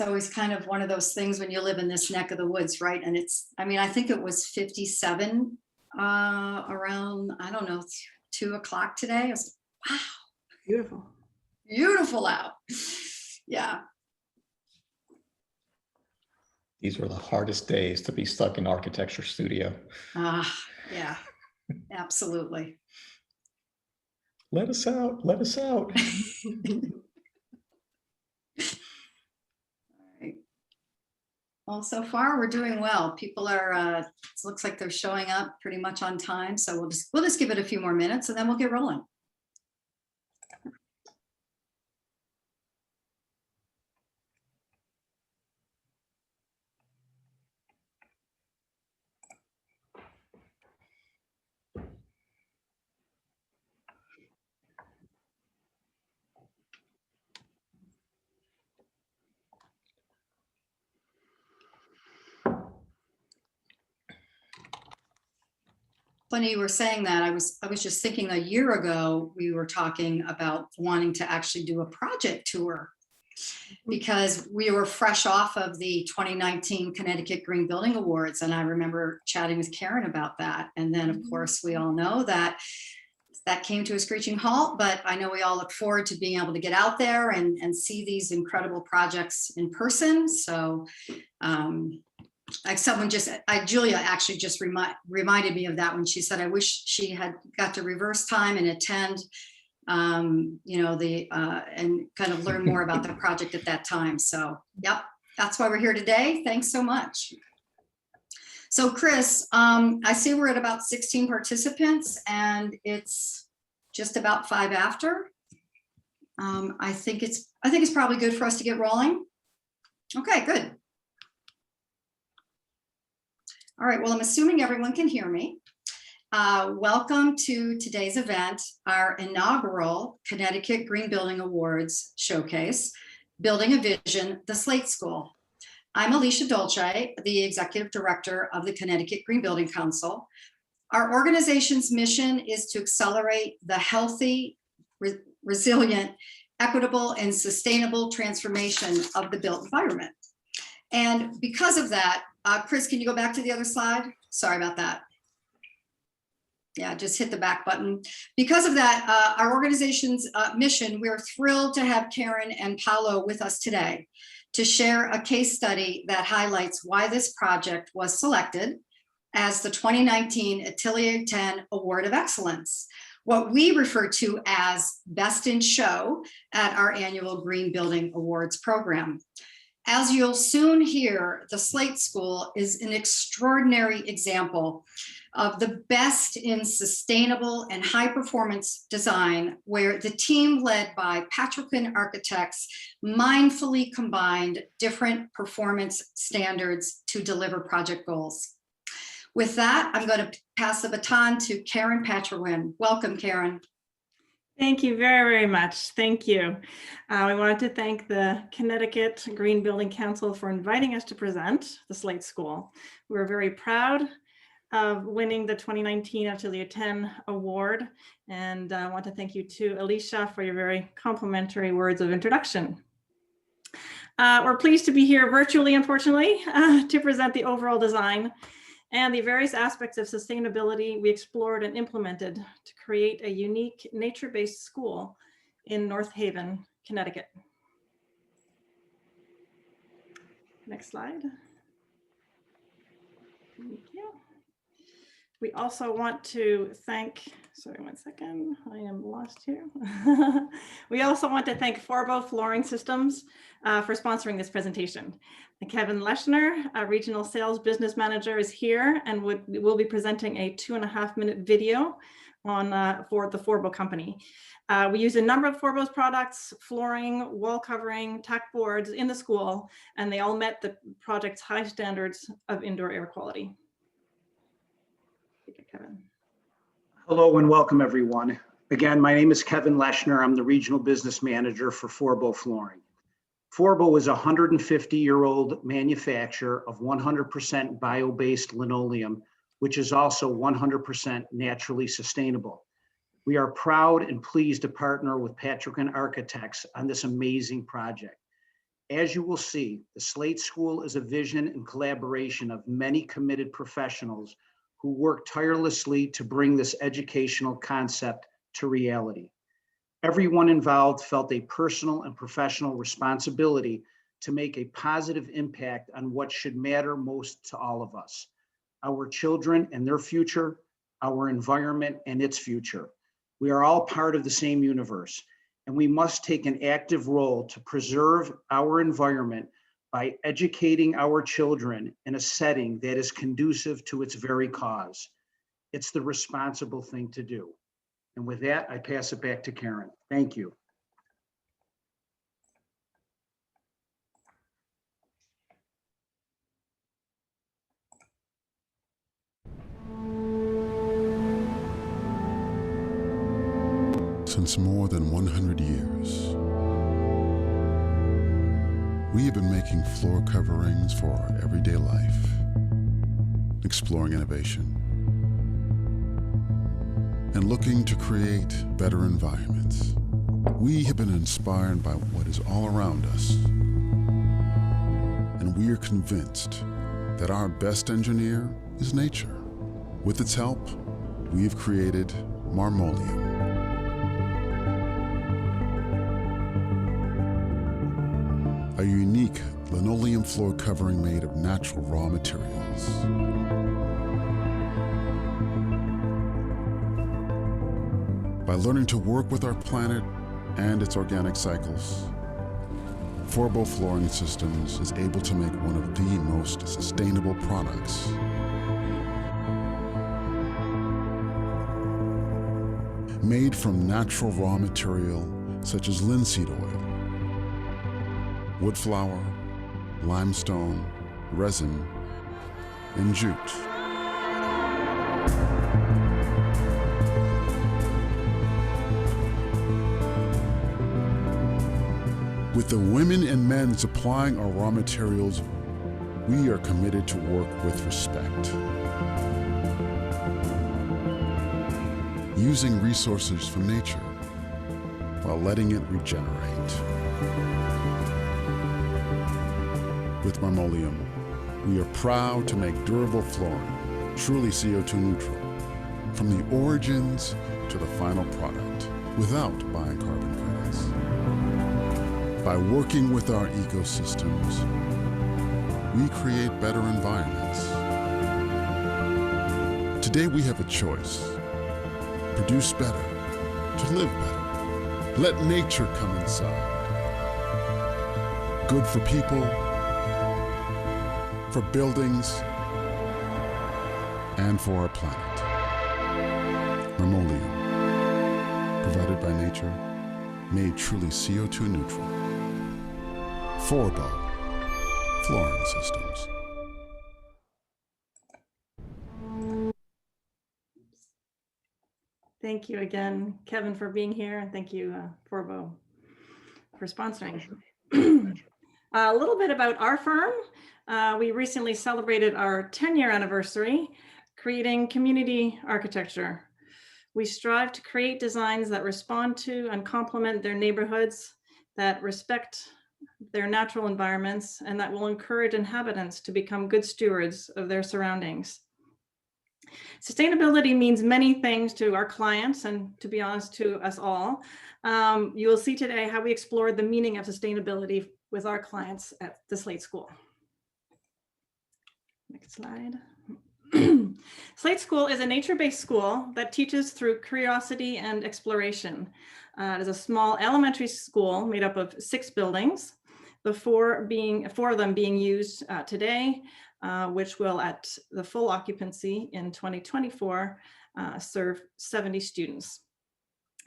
always kind of one of those things when you live in this neck of the woods, right? And I mean, I think it was 57 around, I don't know, 2 o'clock today. I was like, wow. Beautiful. Beautiful out. Yeah. These were the hardest days to be stuck in architecture studio. Yeah, absolutely. Let us out, let us out. Well, so far we're doing well. People are, it looks like they're showing up pretty much on time. So we'll just give it a few more minutes and then we'll get rolling. Funny you were saying that. I was just thinking a year ago, we were talking about wanting to actually do a project tour because we were fresh off of the 2019 Connecticut Green Building Awards. And I remember chatting with Karen about that. And then of course, we all know that came to a screeching halt, but I know we all look forward to being able to get out there and see these incredible projects in person. So, like Julia actually just reminded me of that when she said, I wish she had got to reverse time and attend, you know, and kind of learn more about the project at that time. So, yep, that's why we're here today. Thanks so much. So Chris, I see we're at about 16 participants and it's just about 5 after. I think it's probably good for us to get rolling. Okay, good. All right, well, I'm assuming everyone can hear me. Welcome to today's event, our inaugural Connecticut Green Building Awards Showcase, Building a Vision, the Slate School. I'm Alicia Dolce, the Executive Director of the Connecticut Green Building Council. Our organization's mission is to accelerate the healthy, resilient, equitable, and sustainable transformation of the built environment. And because of that, Chris, can you go back to the other slide? Sorry about that. Yeah, just hit the back button. Because of that, our organization's mission, we're thrilled to have Karen and Paolo with us today to share a case study that highlights why this project was selected as the 2019 Atelier 10 Award of Excellence, what we refer to as Best in Show at our annual Green Building Awards program. As you'll soon hear, the Slate School is an extraordinary example of the best in sustainable and high performance design, where the team led by Patrick Architects mindfully combined different performance standards to deliver project goals. With that, I'm going to pass the baton to Karen Patrick. Welcome, Karen. Thank you very, very much. Thank you. We wanted to thank the Connecticut Green Building Council for inviting us to present the Slate School. We're very proud of winning the 2019 Atelier 10 Award. And I want to thank you to Alicia for your very complimentary words of introduction. We're pleased to be here virtually, unfortunately, to present the overall design and the various aspects of sustainability we explored and implemented to create a unique nature-based school in North Haven, Connecticut. Next slide. Thank you. We also want to thank, sorry, one second, I am lost here. We also want to thank Forbo Flooring Systems for sponsoring this presentation. Kevin Leschner, a regional sales business manager, is here and will be presenting a 2.5-minute video on for the Forbo company. We use a number of Forbo's products, flooring, wall covering, tack boards in the school, and they all met the project's high standards of indoor air quality. Kevin. Hello and welcome everyone. Again, my name is Kevin Leschner. I'm the regional business manager for Forbo Flooring. Forbo is a 150-year-old manufacturer of 100% bio-based linoleum, which is also 100% naturally sustainable. We are proud and pleased to partner with Patrick Architects on this amazing project. As you will see, the Slate School is a vision and collaboration of many committed professionals who work tirelessly to bring this educational concept to reality. Everyone involved felt a personal and professional responsibility to make a positive impact on what should matter most to all of us: our children and their future, our environment and its future. We are all part of the same universe, and we must take an active role to preserve our environment by educating our children in a setting that is conducive to its very cause. It's the responsible thing to do. And with that, I pass it back to Karen. Thank you. Since more than 100 years, we have been making floor coverings for our everyday life, exploring innovation, and looking to create better environments. We have been inspired by what is all around us, and we are convinced that our best engineer is nature. With its help, we have created Marmoleum. A unique linoleum floor covering made of natural raw materials. By learning to work with our planet and its organic cycles, Forbo Flooring Systems is able to make one of the most sustainable products. Made from natural raw material such as linseed oil, wood flour, limestone, resin, and jute. With the women and men supplying our raw materials, we are committed to work with respect. Using resources from nature while letting it regenerate. With Marmoleum, we are proud to make durable flooring, truly CO2 neutral, from the origins to the final product, without buying carbon credits. By working with our ecosystems, we create better environments. Today we have a choice: produce better, to live better. Let nature come inside. Good for people, for buildings, and for our planet. Marmoleum, provided by nature, made truly CO2 neutral. Forbo Flooring Systems. Thank you again, Kevin, for being here, and thank you, Forbo, for sponsoring. A little bit about our firm. We recently celebrated our 10-year anniversary, creating community architecture. We strive to create designs that respond to and complement their neighborhoods, that respect their natural environments, and that will encourage inhabitants to become good stewards of their surroundings. Sustainability means many things to our clients and, to be honest, to us all. You will see today how we explored the meaning of sustainability with our clients at the Slate School. Next slide. Slate School is a nature-based school that teaches through curiosity and exploration. It is a small elementary school made up of 6 buildings, the 4 of them being used today, which will, at the full occupancy in 2024, serve 70 students.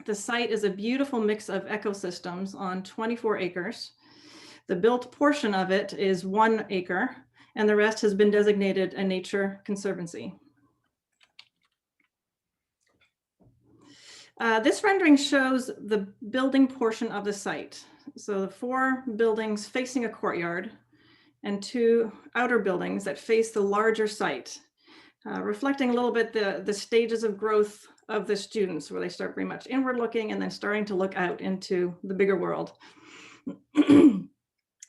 The site is a beautiful mix of ecosystems on 24 acres. The built portion of it is 1 acre, and the rest has been designated a nature conservancy. This rendering shows the building portion of the site. So the 4 buildings facing a courtyard and 2 outer buildings that face the larger site, reflecting a little bit the stages of growth of the students, where they start very much inward looking and then starting to look out into the bigger world.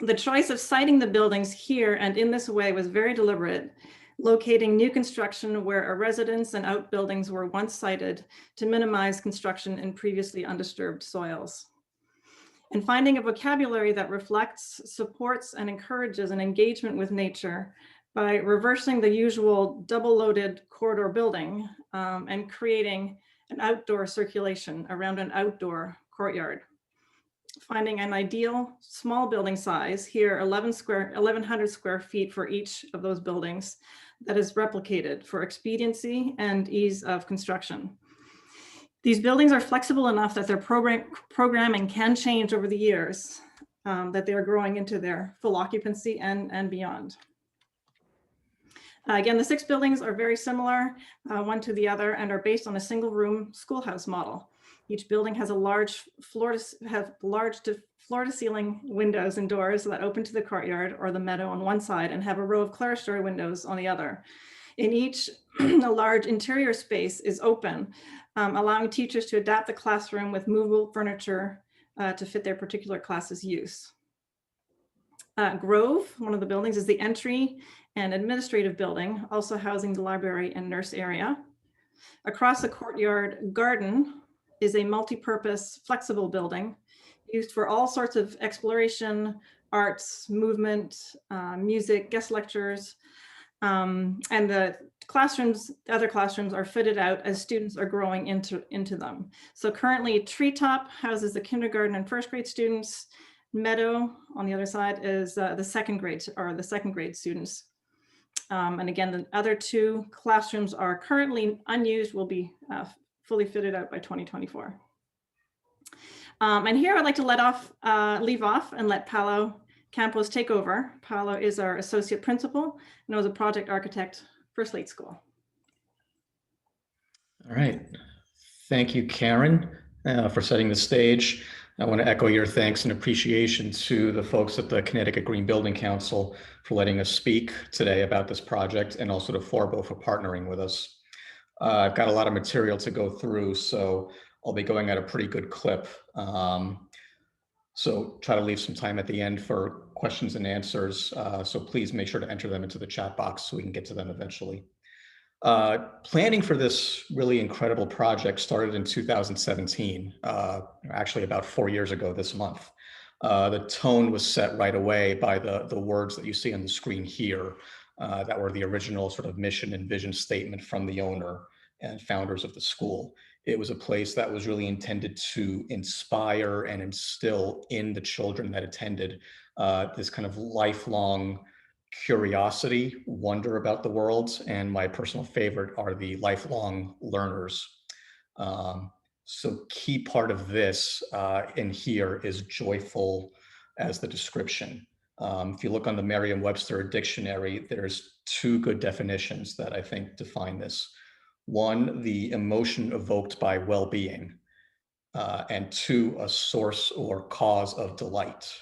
The The choice of siting the buildings here and in this way was very deliberate, locating new construction where a residence and outbuildings were once sited to minimize construction in previously undisturbed soils. And finding a vocabulary that reflects, supports, and encourages an engagement with nature by reversing the usual double-loaded corridor building and creating an outdoor circulation around an outdoor courtyard. Finding an ideal small building size, here 1,100 square feet for each of those buildings, that is replicated for expediency and ease of construction. These buildings are flexible enough that their programming can change over the years, that they are growing into their full occupancy and beyond. Again, the 6 buildings are very similar, one to the other, and are based on a single room schoolhouse model. Each building has a large floor to ceiling windows and doors that open to the courtyard or the meadow on one side and have a row of clerestory windows on the other. In each, a large interior space is open, allowing teachers to adapt the classroom with movable furniture to fit their particular class's use. Grove, one of the buildings, is the entry and administrative building, also housing the library and nurse area. Across the courtyard, Garden is a multi-purpose flexible building used for all sorts of exploration, arts, movement, music, guest lectures, and the other classrooms are fitted out as students are growing into them. So currently Treetop houses the kindergarten and first grade students. Meadow on the other side is the second grade students. And again, the other 2 classrooms are currently unused, will be fully fitted out by 2024. And here I'd like to leave off and let Paolo Campos take over. Paolo is our associate principal and was a project architect for Slate School. All right. Thank you, Karen, for setting the stage. I want to echo your thanks and appreciation to the folks at the Connecticut Green Building Council for letting us speak today about this project, and also to Forbo for partnering with us. I've got a lot of material to go through, so I'll be going at a pretty good clip. So try to leave some time at the end for questions and answers. So please make sure to enter them into the chat box so we can get to them eventually. Planning for this really incredible project started in 2017, actually about 4 years ago this month. The tone was set right away by the words that you see on the screen here, that were the original sort of mission and vision statement from the owner and founders of the school. It was a place that was really intended to inspire and instill in the children that attended this kind of lifelong curiosity, wonder about the world, and my personal favorite are the lifelong learners. So key part of this in here is joyful as the description. If you look on the Merriam-Webster dictionary, there's 2 good definitions that I think define this. 1, the emotion evoked by well-being, and 2, a source or cause of delight.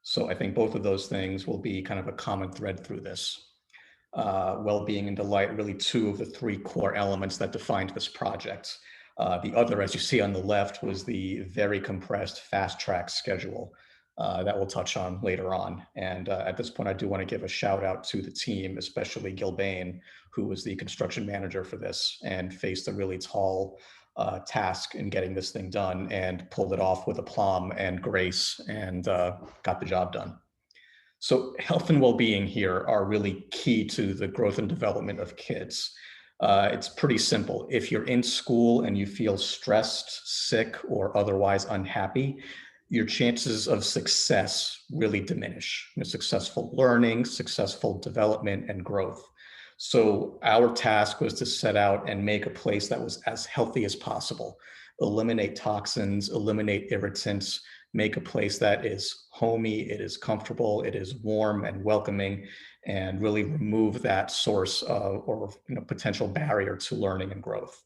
So I think both of those things will be kind of a common thread through this. Well-being and delight, really 2 of the 3 core elements that defined this project. The other, as you see on the left, was the very compressed fast track schedule that we'll touch on later on. And at this point, I do want to give a shout out to the team, especially Gil Bain, who was the construction manager for this and faced a really tall task in getting this thing done and pulled it off with aplomb and grace and got the job done. So health and well-being here are really key to the growth and development of kids. It's pretty simple. If you're in school and you feel stressed, sick, or otherwise unhappy, your chances of success really diminish. Successful learning, successful development, and growth. So our task was to set out and make a place that was as healthy as possible, eliminate toxins, eliminate irritants, make a place that is homey, it is comfortable, it is warm and welcoming, and really remove that source of, or potential barrier to learning and growth.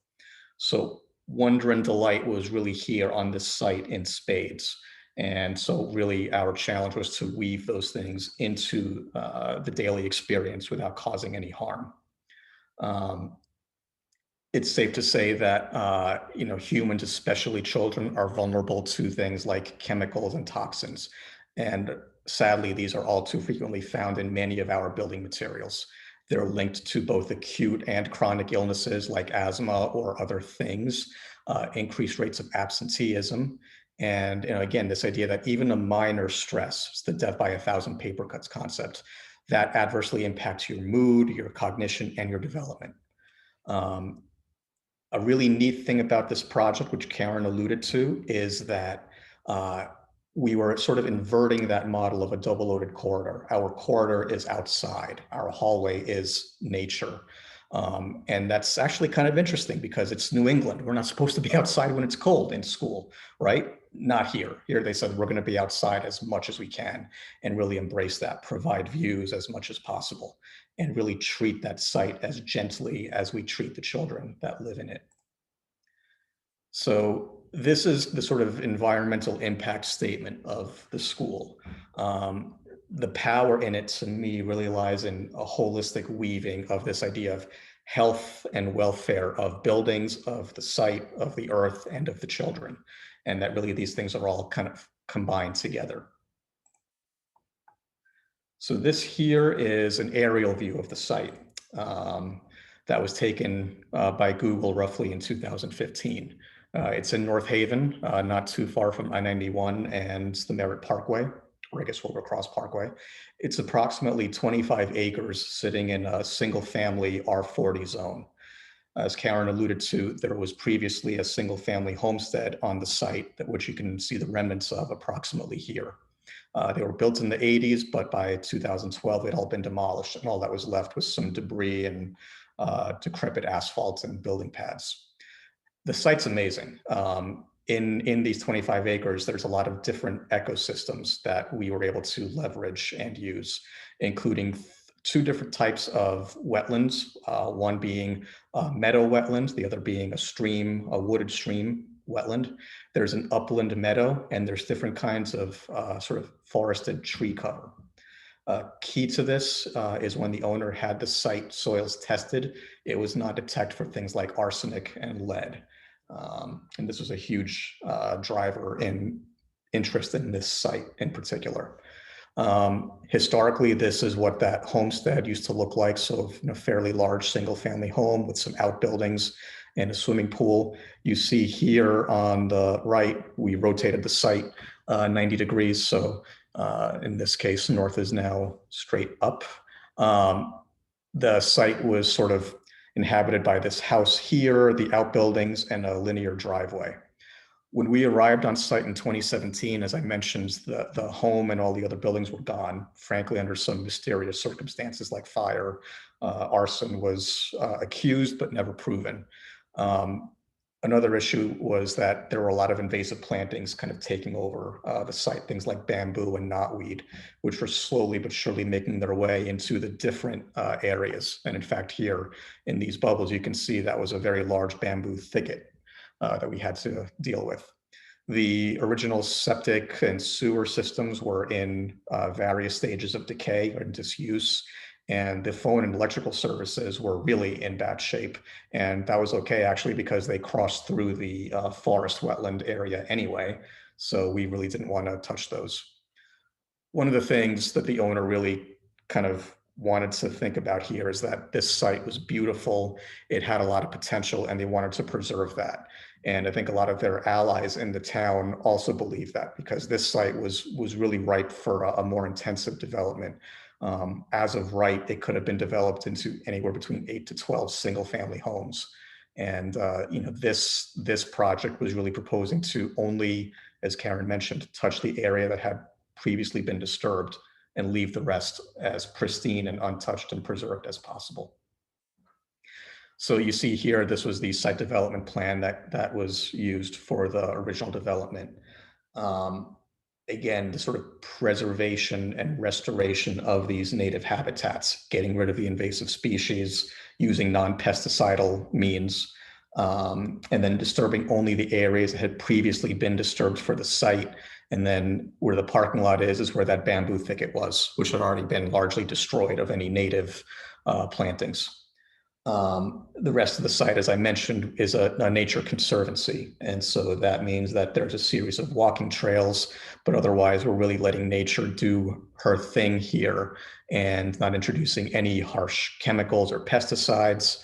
So wonder and delight was really here on this site in spades. And so really our challenge was to weave those things into the daily experience without causing any harm. It's safe to say that humans, especially children, are vulnerable to things like chemicals and toxins. And sadly, these are all too frequently found in many of our building materials. They're linked to both acute and chronic illnesses like asthma or other things, increased rates of absenteeism. And again, this idea that even a minor stress, it's the death by 1,000 paper cuts concept, that adversely impacts your mood, your cognition, and your development. A really neat thing about this project, which Karen alluded to, is that we were sort of inverting that model of a double loaded corridor. Our corridor is outside, our hallway is nature. And that's actually kind of interesting because it's New England. We're not supposed to be outside when it's cold in school, right? Not here. Here they said we're going to be outside as much as we can and really embrace that, provide views as much as possible, and really treat that site as gently as we treat the children that live in it. So this is the sort of environmental impact statement of the school. The power in it, to me, really lies in a holistic weaving of this idea of health and welfare of buildings, of the site, of the earth, and of the children. And that really these things are all kind of combined together. So this here is an aerial view of the site that was taken by Google roughly in 2015. It's in North Haven, not too far from I-91 and the Merritt Parkway, or I guess Wilbur Cross Parkway. It's approximately 25 acres sitting in a single family R40 zone. As Karen alluded to, there was previously a single family homestead on the site, which you can see the remnants of approximately here. They were built in the 80s, but by 2012, they'd all been demolished, and all that was left was some debris and decrepit asphalt and building pads. The site's amazing. In these 25 acres, there's a lot of different ecosystems that we were able to leverage and use, including two different types of wetlands, one being a meadow wetland, the other being a stream, a wooded stream wetland. There's an upland meadow, and there's different kinds of sort of forested tree cover. Key to this is when the owner had the site soils tested, it was not detected for things like arsenic and lead. And this was a huge driver in interest in this site in particular. Historically, this is what that homestead used to look like. So fairly large single family home with some outbuildings and a swimming pool. You see here on the right, we rotated the site 90 degrees. So in this case, north is now straight up. The site was sort of inhabited by this house here, the outbuildings, and a linear driveway. When we arrived on site in 2017, as I mentioned, the home and all the other buildings were gone, frankly, under some mysterious circumstances like fire. Arson was accused, but never proven. Another issue was that there were a lot of invasive plantings kind of taking over the site, things like bamboo and knotweed, which were slowly but surely making their way into the different areas. And in fact, here in these bubbles, you can see that was a very large bamboo thicket that we had to deal with. The original septic and sewer systems were in various stages of decay or disuse. And the phone and electrical services were really in bad shape. And that was okay, actually, because they crossed through the forest wetland area anyway. So we really didn't want to touch those. One of the things that the owner really kind of wanted to think about here is that this site was beautiful. It had a lot of potential, and they wanted to preserve that. And I think a lot of their allies in the town also believe that, because this site was really ripe for a more intensive development. As of right, it could have been developed into anywhere between 8 to 12 single family homes. And this project was really proposing to only, as Karen mentioned, touch the area that had previously been disturbed and leave the rest as pristine and untouched and preserved as possible. So you see here, this was the site development plan that was used for the original development. Again, the sort of preservation and restoration of these native habitats, getting rid of the invasive species, using non-pesticidal means, and then disturbing only the areas that had previously been disturbed for the site. And then where the parking lot is where that bamboo thicket was, which had already been largely destroyed of any native plantings. The rest of the site, as I mentioned, is a nature conservancy. And so that means that there's a series of walking trails, but otherwise we're really letting nature do her thing here and not introducing any harsh chemicals or pesticides.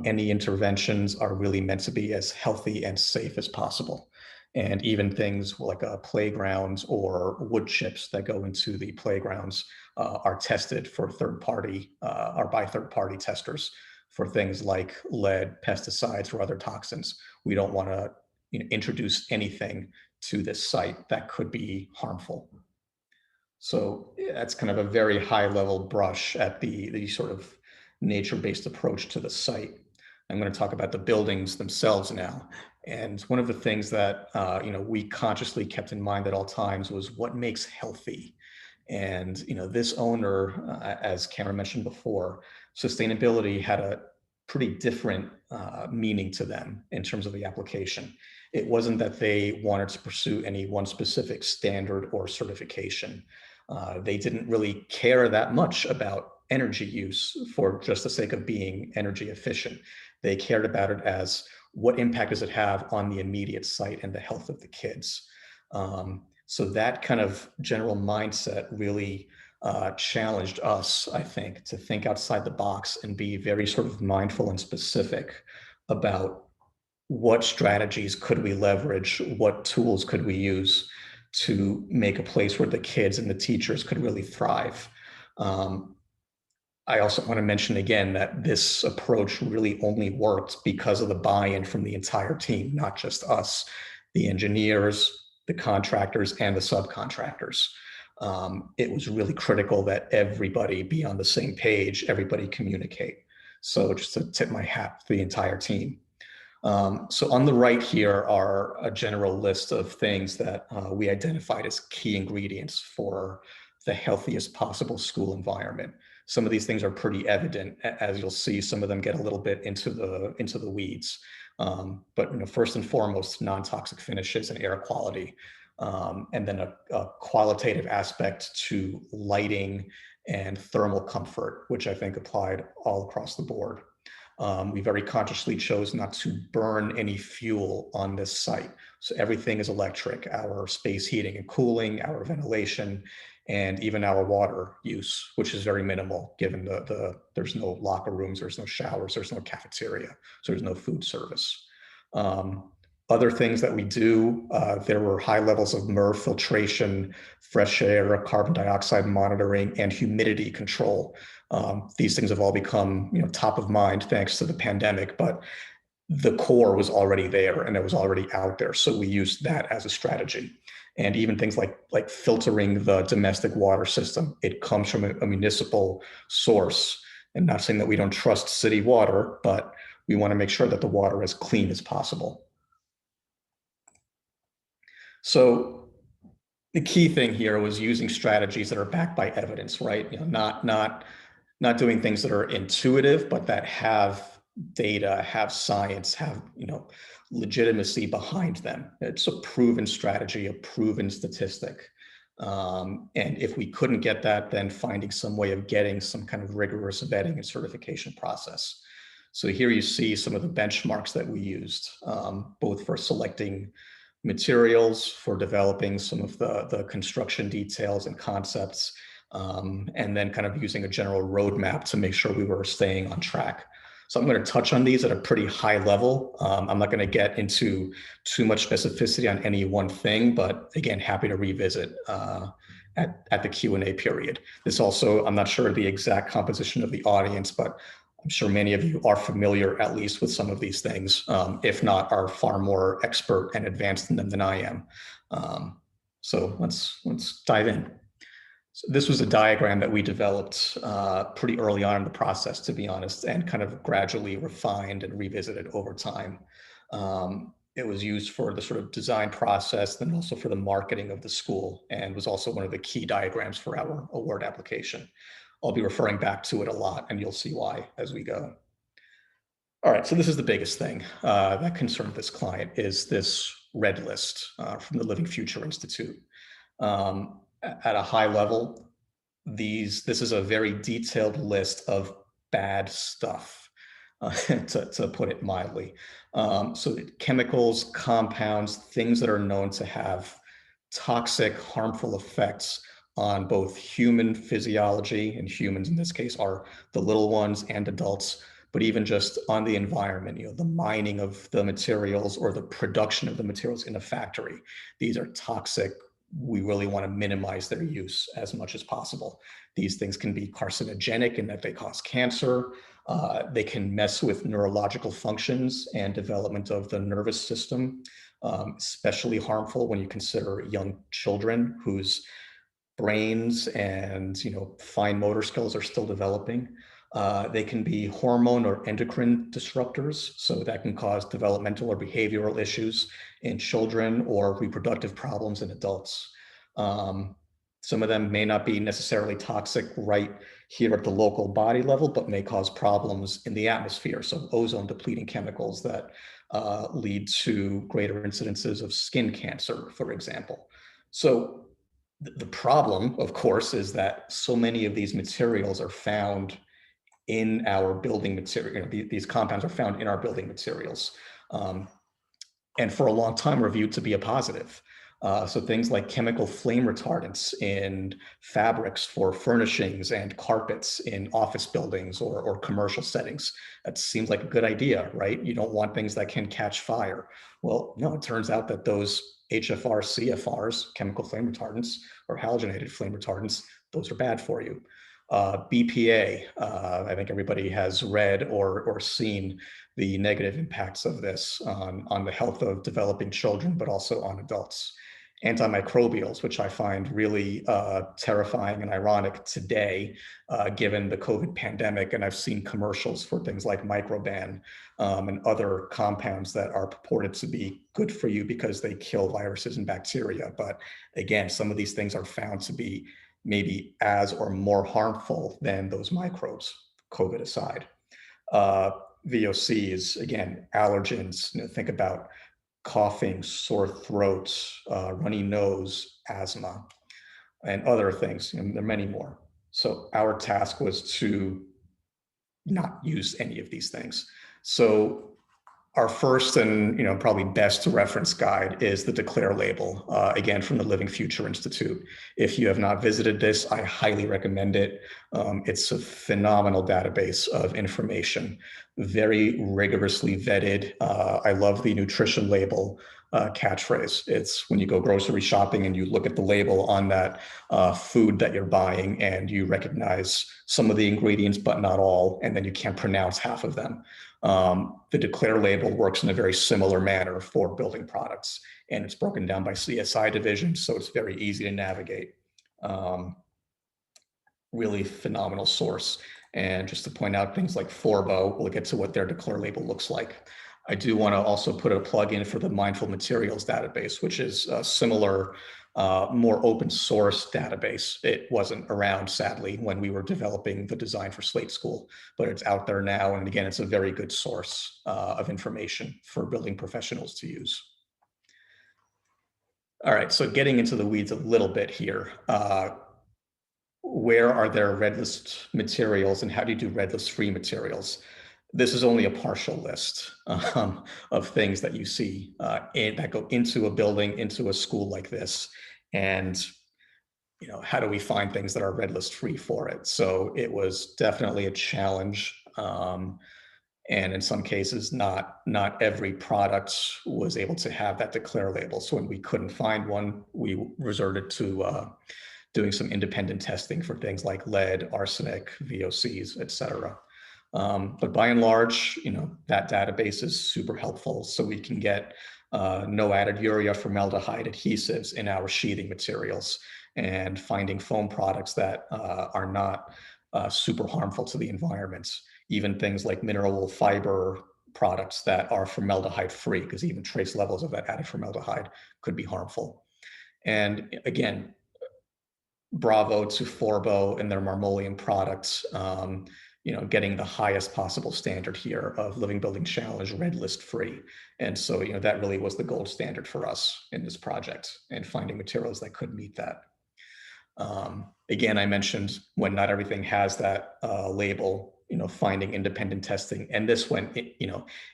Any interventions are really meant to be as healthy and safe as possible. And even things like playgrounds or wood chips that go into the playgrounds are tested for third-party or by third-party testers for things like lead, pesticides, or other toxins. We don't want to introduce anything to this site that could be harmful. So that's kind of a very high level brush at the sort of nature-based approach to the site. I'm going to talk about the buildings themselves now. And one of the things that we consciously kept in mind at all times was what makes healthy. And this owner, as Cameron mentioned before, sustainability had a pretty different meaning to them in terms of the application. It wasn't that they wanted to pursue any one specific standard or certification. They didn't really care that much about energy use for just the sake of being energy efficient. They cared about it as what impact does it have on the immediate site and the health of the kids. So that kind of general mindset really challenged us, I think, to think outside the box and be very sort of mindful and specific about what strategies could we leverage, what tools could we use to make a place where the kids and the teachers could really thrive. I also want to mention again that this approach really only worked because of the buy-in from the entire team, not just us, the engineers, the contractors, and the subcontractors. It was really critical that everybody be on the same page, everybody communicate. So just to tip my hat to the entire team. So on the right here are a general list of things that we identified as key ingredients for the healthiest possible school environment. Some of these things are pretty evident, as you'll see. Some of them get a little bit into the weeds. But first and foremost, non-toxic finishes and air quality, and then a qualitative aspect to lighting and thermal comfort, which I think applied all across the board. We very consciously chose not to burn any fuel on this site. So everything is electric, our space heating and cooling, our ventilation, and even our water use, which is very minimal given there's no locker rooms, there's no showers, there's no cafeteria, so there's no food service. Other things that we do, there were high levels of MERV filtration, fresh air, carbon dioxide monitoring, and humidity control. These things have all become top of mind thanks to the pandemic, but the core was already there and it was already out there. So we used that as a strategy. And even things like filtering the domestic water system, it comes from a municipal source. And not saying that we don't trust city water, but we want to make sure that the water is clean as possible. So the key thing here was using strategies that are backed by evidence, right? Not doing things that are intuitive, but that have data, have science, have legitimacy behind them. It's a proven strategy, a proven statistic. And if we couldn't get that, then finding some way of getting some kind of rigorous vetting and certification process. So here you see some of the benchmarks that we used, both for selecting materials, for developing some of the construction details and concepts, and then kind of using a general roadmap to make sure we were staying on track. So I'm going to touch on these at a pretty high level. I'm not going to get into too much specificity on any one thing, but again, happy to revisit at the Q&A period. This also, I'm not sure the exact composition of the audience, but I'm sure many of you are familiar at least with some of these things, if not are far more expert and advanced in them than I am. So let's dive in. So this was a diagram that we developed pretty early on in the process, to be honest, and kind of gradually refined and revisited over time. It was used for the sort of design process, then also for the marketing of the school, and was also one of the key diagrams for our award application. I'll be referring back to it a lot, and you'll see why as we go. All right, so this is the biggest thing that concerned this client, is this red list from the Living Future Institute. At a high level, this is a very detailed list of bad stuff to put it mildly. So chemicals, compounds, things that are known to have toxic, harmful effects on both human physiology, and humans in this case are the little ones and adults, but even just on the environment, the mining of the materials or the production of the materials in a factory. These are toxic. We really want to minimize their use as much as possible. These things can be carcinogenic in that they cause cancer. They can mess with neurological functions and development of the nervous system, especially harmful when you consider young children whose brains and fine motor skills are still developing. They can be hormone or endocrine disruptors, so that can cause developmental or behavioral issues in children or reproductive problems in adults. Some of them may not be necessarily toxic right here at the local body level, but may cause problems in the atmosphere. So ozone depleting chemicals that lead to greater incidences of skin cancer, for example. So the problem, of course, is that so many of these materials are found in our building material. These compounds are found in our building materials, and for a long time were viewed to be a positive. So things like chemical flame retardants in fabrics for furnishings and carpets in office buildings or commercial settings. That seems like a good idea, right? You don't want things that can catch fire. Well, no, it turns out that those HFR, CFRs, chemical flame retardants, or halogenated flame retardants, those are bad for you. BPA, I think everybody has read or seen the negative impacts of this on the health of developing children, but also on adults. Antimicrobials, which I find really terrifying and ironic today, given the COVID pandemic. And I've seen commercials for things like Microban and other compounds that are purported to be good for you because they kill viruses and bacteria. But again, some of these things are found to be maybe as or more harmful than those microbes, COVID aside. VOCs, again, allergens, think about coughing, sore throats, runny nose, asthma, and other things. And there are many more. So our task was to not use any of these things. So our first and probably best reference guide is the Declare label, again, from the Living Future Institute. If you have not visited this, I highly recommend it. It's a phenomenal database of information, very rigorously vetted. I love the nutrition label catchphrase. It's when you go grocery shopping and you look at the label on that food that you're buying and you recognize some of the ingredients, but not all, and then you can't pronounce half of them. The Declare label works in a very similar manner for building products, and it's broken down by CSI division, so it's very easy to navigate. Really phenomenal source. And just to point out things like Forbo, we'll get to what their Declare label looks like. I do want to also put a plug in for the Mindful Materials database, which is a similar, more open source database. It wasn't around, sadly, when we were developing the design for Slate School, but it's out there now. And again, it's a very good source of information for building professionals to use. All right, so getting into the weeds a little bit here. Where are there red list materials and how do you do red list free materials? This is only a partial list of things that you see that go into a building, into a school like this. And how do we find things that are red list free for it? So it was definitely a challenge. And in some cases, not every product was able to have that Declare label. So when we couldn't find one, we resorted to doing some independent testing for things like lead, arsenic, VOCs, et cetera. But by and large, that database is super helpful. So we can get no added urea formaldehyde adhesives in our sheathing materials and finding foam products that are not super harmful to the environment. Even things like mineral fiber products that are formaldehyde free, because even trace levels of that added formaldehyde could be harmful. And again, bravo to Forbo and their Marmoleum products, getting the highest possible standard here of Living Building Challenge red list free. And so, that really was the gold standard for us in this project and finding materials that could meet that. Again, I mentioned when not everything has that label, finding independent testing. And this went,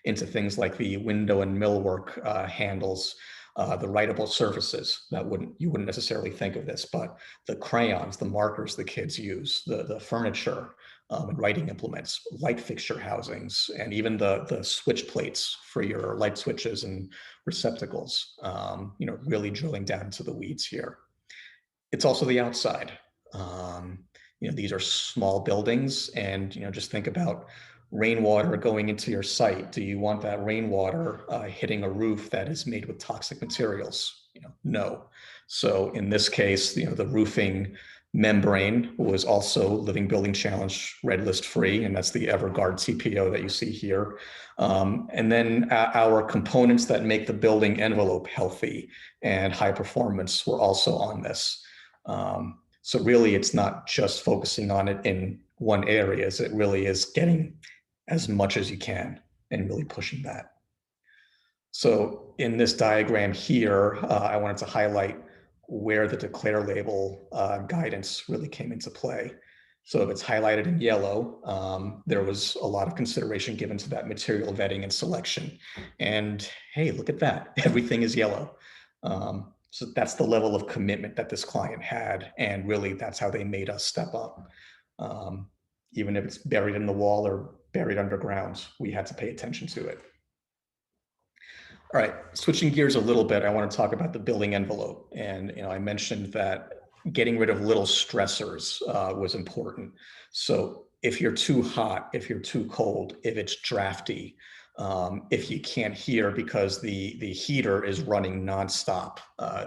into things like the window and millwork handles, the writable surfaces that you wouldn't necessarily think of this, but the crayons, the markers the kids use, the furniture and writing implements, light fixture housings, and even the switch plates for your light switches and receptacles, really drilling down into the weeds here. It's also the outside. These are small buildings, and just think about rainwater going into your site. Do you want that rainwater hitting a roof that is made with toxic materials? No. So in this case, the roofing membrane was also Living Building Challenge Red List free, and that's the Everguard TPO that you see here. And then our components that make the building envelope healthy and high performance were also on this. So really, it's not just focusing on it in one area. It really is getting as much as you can and really pushing that. So in this diagram here, I wanted to highlight where the declare label guidance really came into play. So if it's highlighted in yellow, there was a lot of consideration given to that material vetting and selection. And hey, look at that, everything is yellow. So that's the level of commitment that this client had. And really, that's how they made us step up. Even if it's buried in the wall or buried underground, we had to pay attention to it. All right, switching gears a little bit, I want to talk about the building envelope. And I mentioned that getting rid of little stressors was important. So if you're too hot, if you're too cold, if it's drafty, if you can't hear because the heater is running nonstop,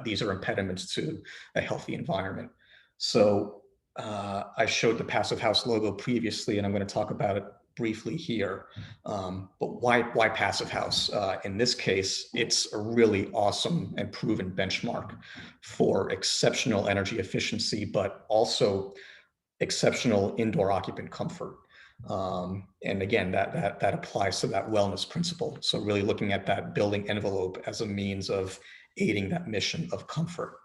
these are impediments to a healthy environment. So I showed the Passive House logo previously, and I'm going to talk about it briefly here. But why Passive House? In this case, it's a really awesome and proven benchmark for exceptional energy efficiency, but also exceptional indoor occupant comfort. And again, that applies to that wellness principle. So really looking at that building envelope as a means of aiding that mission of comfort.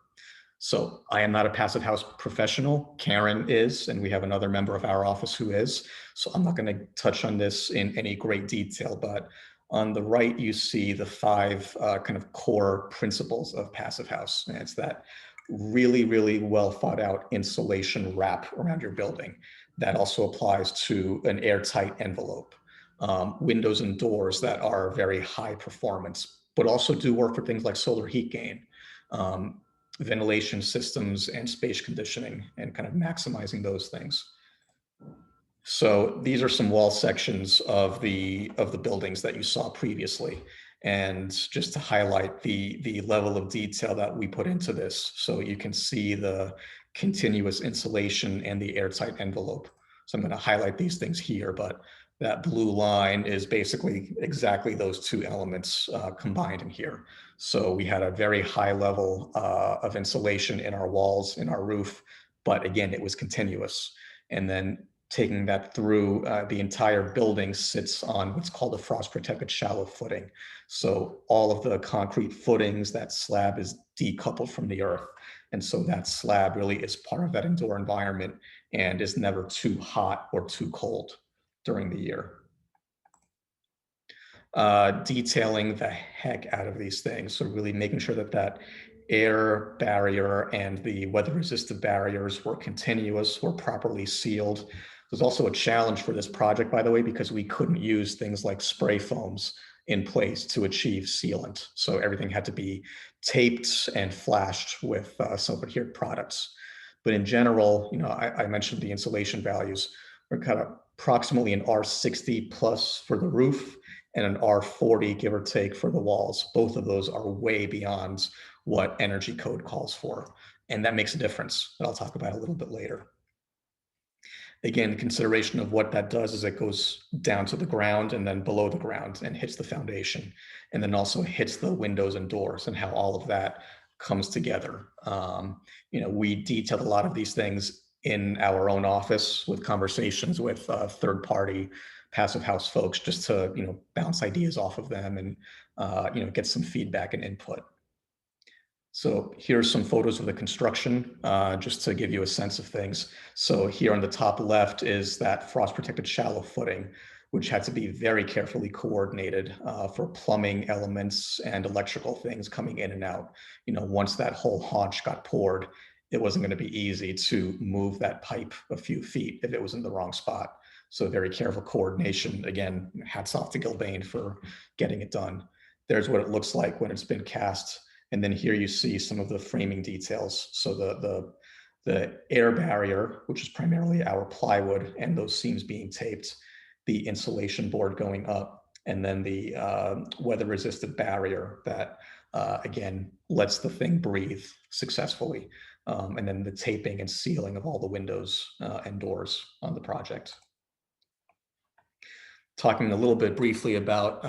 So I am not a Passive House professional. Karen is, and we have another member of our office who is. So I'm not going to touch on this in any great detail, but on the right, you see the 5 kind of core principles of Passive House. And it's that really, really well thought out insulation wrap around your building. That also applies to an airtight envelope. Windows and doors that are very high performance, but also do work for things like solar heat gain, ventilation systems, and space conditioning, and kind of maximizing those things. So these are some wall sections of the buildings that you saw previously. And just to highlight the level of detail that we put into this, so you can see the continuous insulation and the airtight envelope. So I'm going to highlight these things here, but that blue line is basically exactly those 2 elements combined in here. So we had a very high level of insulation in our walls, in our roof, but again, it was continuous. And then taking that through, the entire building sits on what's called a frost protected shallow footing. So all of the concrete footings, that slab is decoupled from the earth. And so that slab really is part of that indoor environment and is never too hot or too cold during the year. Detailing the heck out of these things. So really making sure that that air barrier and the weather resistant barriers were continuous, were properly sealed. There's also a challenge for this project, by the way, because we couldn't use things like spray foams in place to achieve sealant. So everything had to be taped and flashed with self-adhered products. But in general, I mentioned the insulation values. We're kind of approximately an R60 plus for the roof and an R40, give or take, for the walls. Both of those are way beyond what energy code calls for. And that makes a difference that I'll talk about a little bit later. Again, consideration of what that does is it goes down to the ground and then below the ground and hits the foundation, and then also hits the windows and doors and how all of that comes together. We detailed a lot of these things in our own office with conversations with third-party Passive House folks, just to bounce ideas off of them and get some feedback and input. So here's some photos of the construction, just to give you a sense of things. So here on the top left is that frost protected shallow footing, which had to be very carefully coordinated for plumbing elements and electrical things coming in and out. Once that whole haunch got poured, it wasn't going to be easy to move that pipe a few feet if it was in the wrong spot. So very careful coordination. Again, hats off to Gilbane for getting it done. There's what it looks like when it's been cast. And then here you see some of the framing details. So the air barrier, which is primarily our plywood and those seams being taped, the insulation board going up, and then the weather resistant barrier that, again, lets the thing breathe successfully. And then the taping and sealing of all the windows and doors on the project. Talking a little bit briefly about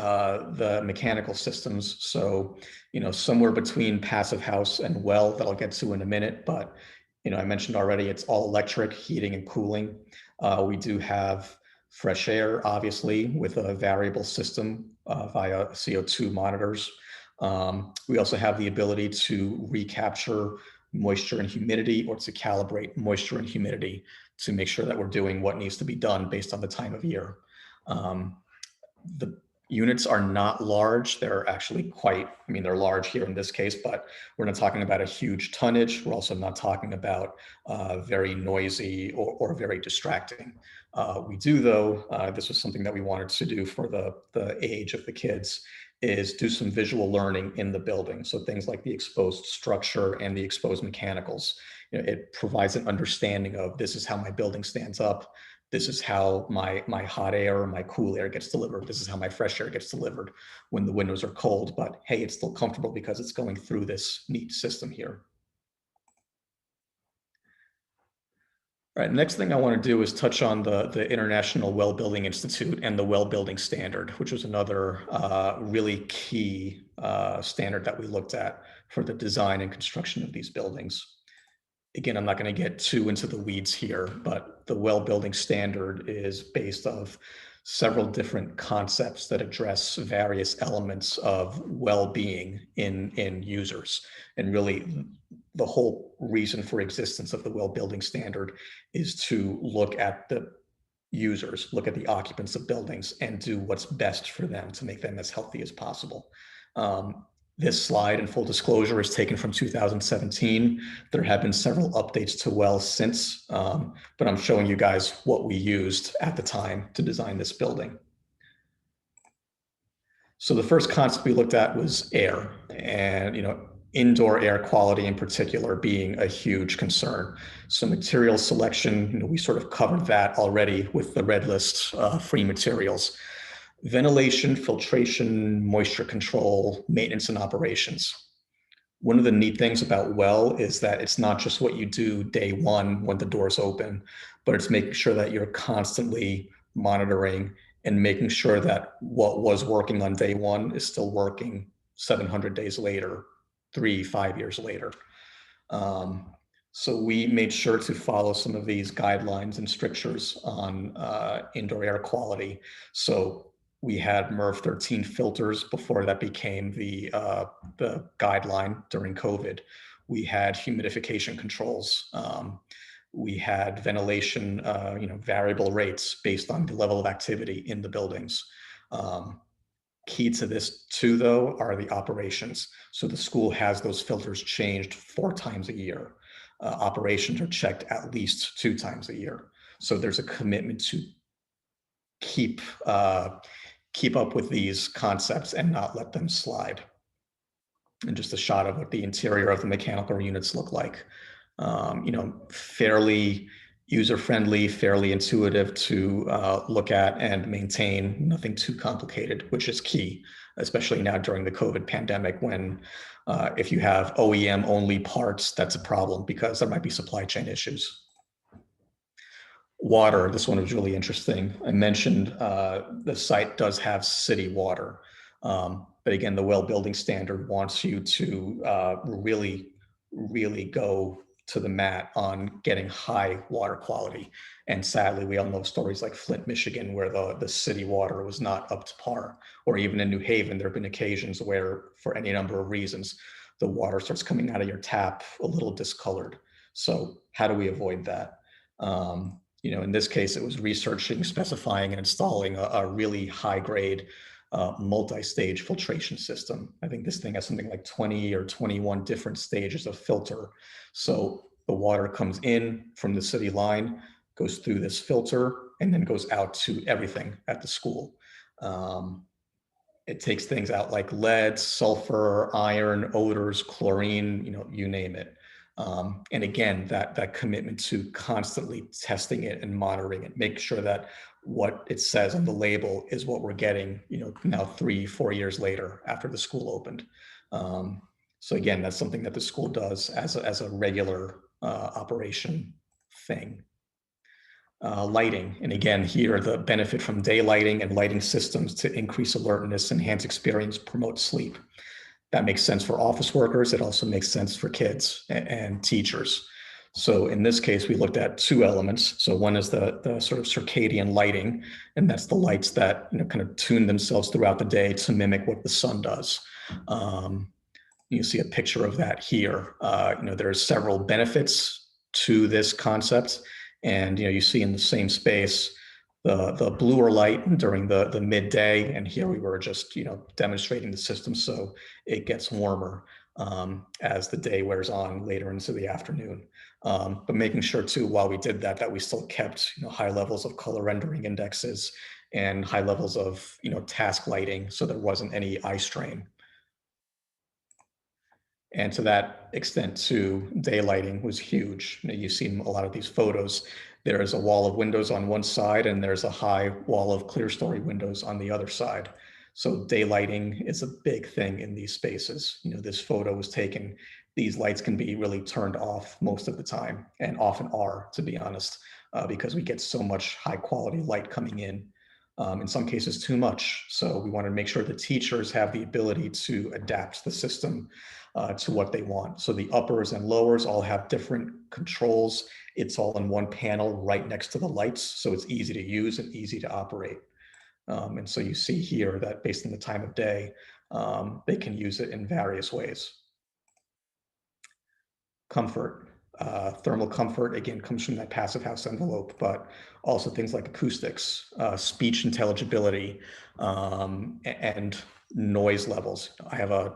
the mechanical systems. So, somewhere between passive house and well that I'll get to in a minute, but, I mentioned already, it's all electric heating and cooling. We do have fresh air, obviously, with a variable system via CO2 monitors. We also have the ability to recapture moisture and humidity, or to calibrate moisture and humidity to make sure that we're doing what needs to be done based on the time of year. The units are not large. They're actually they're large here in this case, but we're not talking about a huge tonnage. We're also not talking about very noisy or very distracting. We do, though, this was something that we wanted to do for the age of the kids, is do some visual learning in the building. So things like the exposed structure and the exposed mechanicals. It provides an understanding of, this is how my building stands up. This is how my hot air or my cool air gets delivered. This is how my fresh air gets delivered when the windows are cold. But hey, it's still comfortable because it's going through this neat system here. All right, next thing I want to do is touch on the International Well Building Institute and the Well Building Standard, which was another really key standard that we looked at for the design and construction of these buildings. Again, I'm not going to get too into the weeds here, but the Well Building Standard is based off several different concepts that address various elements of well-being in users. And really, the whole reason for existence of the Well Building Standard is to look at the users, look at the occupants of buildings, and do what's best for them to make them as healthy as possible. This slide, in full disclosure, is taken from 2017. There have been several updates to well since, but I'm showing you guys what we used at the time to design this building. So the first concept we looked at was air, and indoor air quality in particular being a huge concern. So material selection, we sort of covered that already with the red list free materials. Ventilation, filtration, moisture control, maintenance and operations. One of the neat things about well is that it's not just what you do day one when the doors open, but it's making sure that you're constantly monitoring and making sure that what was working on day one is still working 700 days later, 3-5 years later. So we made sure to follow some of these guidelines and strictures on indoor air quality. So we had MERV 13 filters before that became the guideline during COVID. We had humidification controls. We had ventilation, variable rates based on the level of activity in the buildings. Key to this too, though, are the operations. So the school has those filters changed 4 times a year. Operations are checked at least 2 times a year. So there's a commitment to keep up with these concepts and not let them slide. And just a shot of what the interior of the mechanical units look like. Fairly user-friendly, fairly intuitive to look at and maintain, nothing too complicated, which is key, especially now during the COVID pandemic, when if you have OEM only parts, that's a problem because there might be supply chain issues. Water, this one was really interesting. I mentioned the site does have city water, but again, the Well Building Standard wants you to really go to the mat on getting high water quality. And sadly, we all know stories like Flint, Michigan, where the city water was not up to par, or even in New Haven, there have been occasions where, for any number of reasons, the water starts coming out of your tap a little discolored. So how do we avoid that? In this case, it was researching, specifying, and installing a really high grade multi-stage filtration system. I think this thing has something like 20 or 21 different stages of filter. So the water comes in from the city line, goes through this filter, and then goes out to everything at the school. It takes things out like lead, sulfur, iron, odors, chlorine, you name it. And again, that commitment to constantly testing it and monitoring it, make sure that what it says on the label is what we're getting, now 3-4 years later after the school opened. So again, that's something that the school does as a regular operation thing. Lighting, and again, here the benefit from daylighting and lighting systems to increase alertness, enhance experience, promote sleep. That makes sense for office workers. It also makes sense for kids and teachers. So in this case, we looked at two elements. So one is the sort of circadian lighting, and that's the lights that kind of tune themselves throughout the day to mimic what the sun does. You see a picture of that here. There are several benefits to this concept, and you see in the same space the bluer light during the midday, and here we were just demonstrating the system so it gets warmer as the day wears on later into the afternoon. But making sure too, while we did that we still kept high levels of color rendering indexes and high levels of task lighting, so there wasn't any eye strain. And to that extent too, daylighting was huge. You've seen a lot of these photos. There is a wall of windows on one side and there's a high wall of clear story windows on the other side. So daylighting is a big thing in these spaces. This photo was taken, these lights can be really turned off most of the time, and often are, to be honest, because we get so much high quality light coming in some cases too much. So we want to make sure the teachers have the ability to adapt the system to what they want. So the uppers and lowers all have different controls. It's all in one panel right next to the lights. So it's easy to use and easy to operate. And so you see here that based on the time of day, they can use it in various ways. Comfort. Thermal comfort, again, comes from that passive house envelope, but also things like acoustics, speech intelligibility, and noise levels. I have a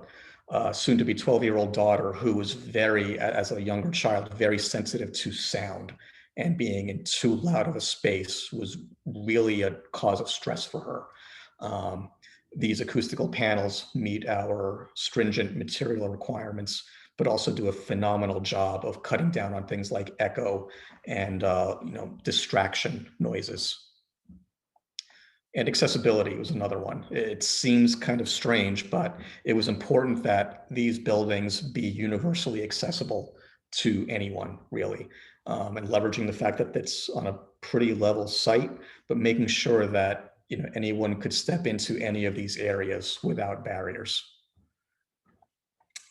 soon to be 12-year-old daughter who was as a younger child, very sensitive to sound, and being in too loud of a space was really a cause of stress for her. These acoustical panels meet our stringent material requirements, but also do a phenomenal job of cutting down on things like echo and distraction noises. And accessibility was another one. It seems kind of strange, but it was important that these buildings be universally accessible to anyone, really. And leveraging the fact that it's on a pretty level site, but making sure that anyone could step into any of these areas without barriers.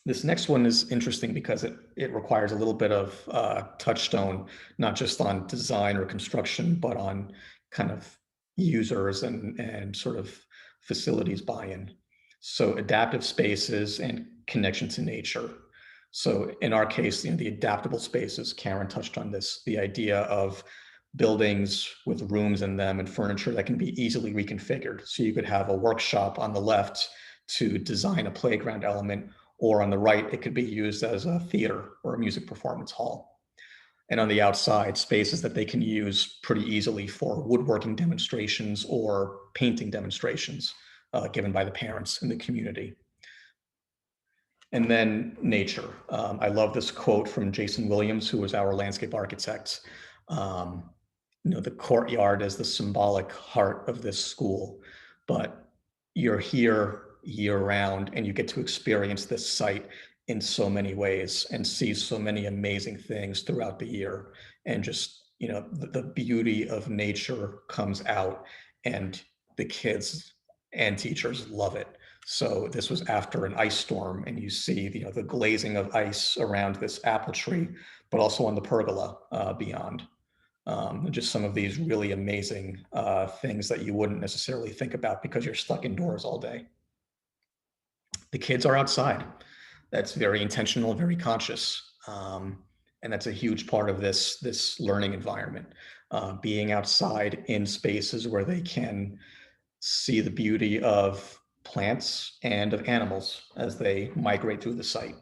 This next one is interesting because it requires a little bit of touchstone, not just on design or construction, but on kind of users and sort of facilities buy-in. So adaptive spaces and connection to nature. So in our case, the adaptable spaces, Karen touched on this, the idea of buildings with rooms in them and furniture that can be easily reconfigured. So you could have a workshop on the left to design a playground element, or on the right, it could be used as a theater or a music performance hall. And on the outside, spaces that they can use pretty easily for woodworking demonstrations or painting demonstrations given by the parents in the community. And then nature. I love this quote from Jason Williams, who was our landscape architect. The courtyard is the symbolic heart of this school, but you're here year round and you get to experience this site in so many ways and see so many amazing things throughout the year. And just, the beauty of nature comes out and the kids and teachers love it. So this was after an ice storm and you see, the glazing of ice around this apple tree, but also on the pergola beyond. Just some of these really amazing things that you wouldn't necessarily think about because you're stuck indoors all day. The kids are outside. that's very intentional, very conscious. And that's a huge part of this learning environment, being outside in spaces where they can see the beauty of plants and of animals as they migrate through the site.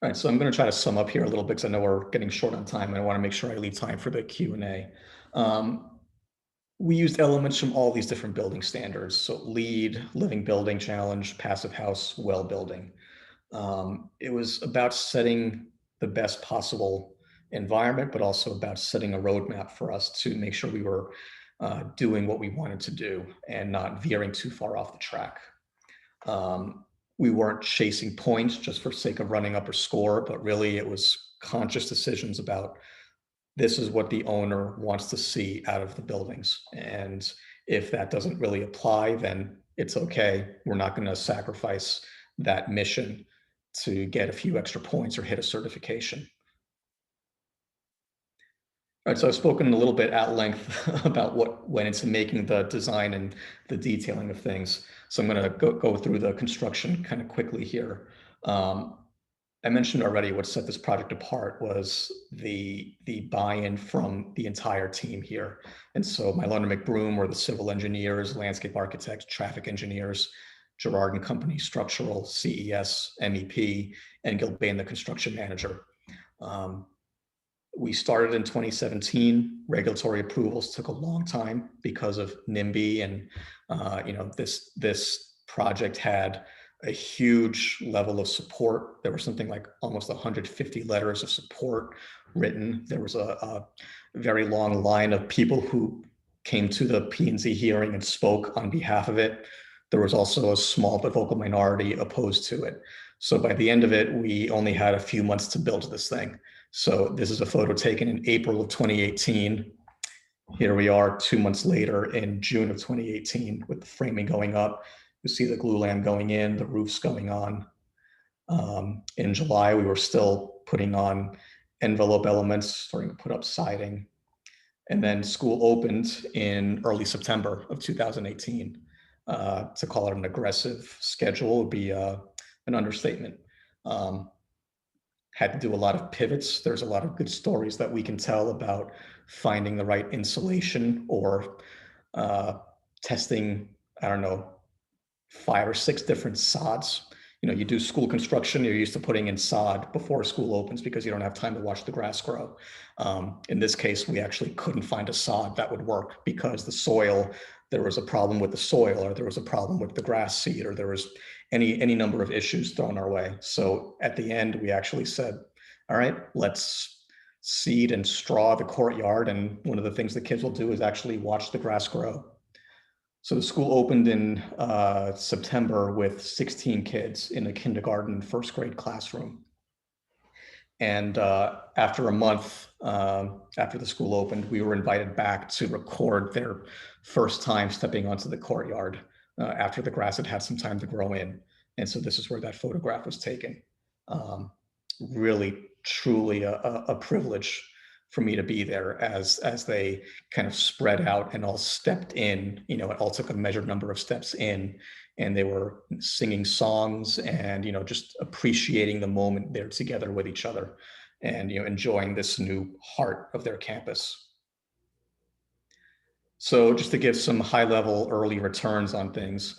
All right, so I'm going to try to sum up here a little bit because I know we're getting short on time, and I want to make sure I leave time for the Q&A. We used elements from all these different building standards. So LEED, Living Building Challenge, Passive House, Well Building. It was about setting the best possible environment, but also about setting a roadmap for us to make sure we were doing what we wanted to do and not veering too far off the track. We weren't chasing points just for sake of running up a score, but really it was conscious decisions about this is what the owner wants to see out of the buildings. And if that doesn't really apply, then it's okay. We're not going to sacrifice that mission to get a few extra points or hit a certification. All right, so I've spoken a little bit at length about what went into making the design and the detailing of things. So I'm going to go through the construction kind of quickly here. I mentioned already what set this project apart was the buy-in from the entire team here. And so Mylana McBroom were the civil engineers, landscape architects, traffic engineers, Gerard and Company structural, CES, MEP, and Gilbane, the construction manager. We started in 2017. Regulatory approvals took a long time because of NIMBY, and this project had a huge level of support. There was something like almost 150 letters of support written. There was a very long line of people who came to the P&Z hearing and spoke on behalf of it. There was also a small but vocal minority opposed to it. So by the end of it, we only had a few months to build this thing. So this is a photo taken in April of 2018. Here we are 2 months later in June of 2018 with the framing going up. You see the glue lamp going in, the roofs going on. In July, we were still putting on envelope elements, starting to put up siding. And then school opened in early September of 2018. To call it an aggressive schedule would be an understatement. Had to do a lot of pivots. There's a lot of good stories that we can tell about finding the right insulation or testing, I don't know, 5 or 6 different sods. You do school construction, you're used to putting in sod before school opens because you don't have time to watch the grass grow. In this case, we actually couldn't find a sod that would work because the soil, there was a problem with the soil, or there was a problem with the grass seed, or there was any number of issues thrown our way. So at the end, we actually said, all right, let's seed and straw the courtyard. And one of the things the kids will do is actually watch the grass grow. So the school opened in September with 16 kids in a kindergarten, first grade classroom. And after a month, after the school opened, we were invited back to record their first time stepping onto the courtyard after the grass had some time to grow in. And so this is where that photograph was taken. Really, truly a privilege for me to be there as they kind of spread out and all stepped in. It all took a measured number of steps in, and they were singing songs and just appreciating the moment there together with each other and enjoying this new heart of their campus. So just to give some high level early returns on things,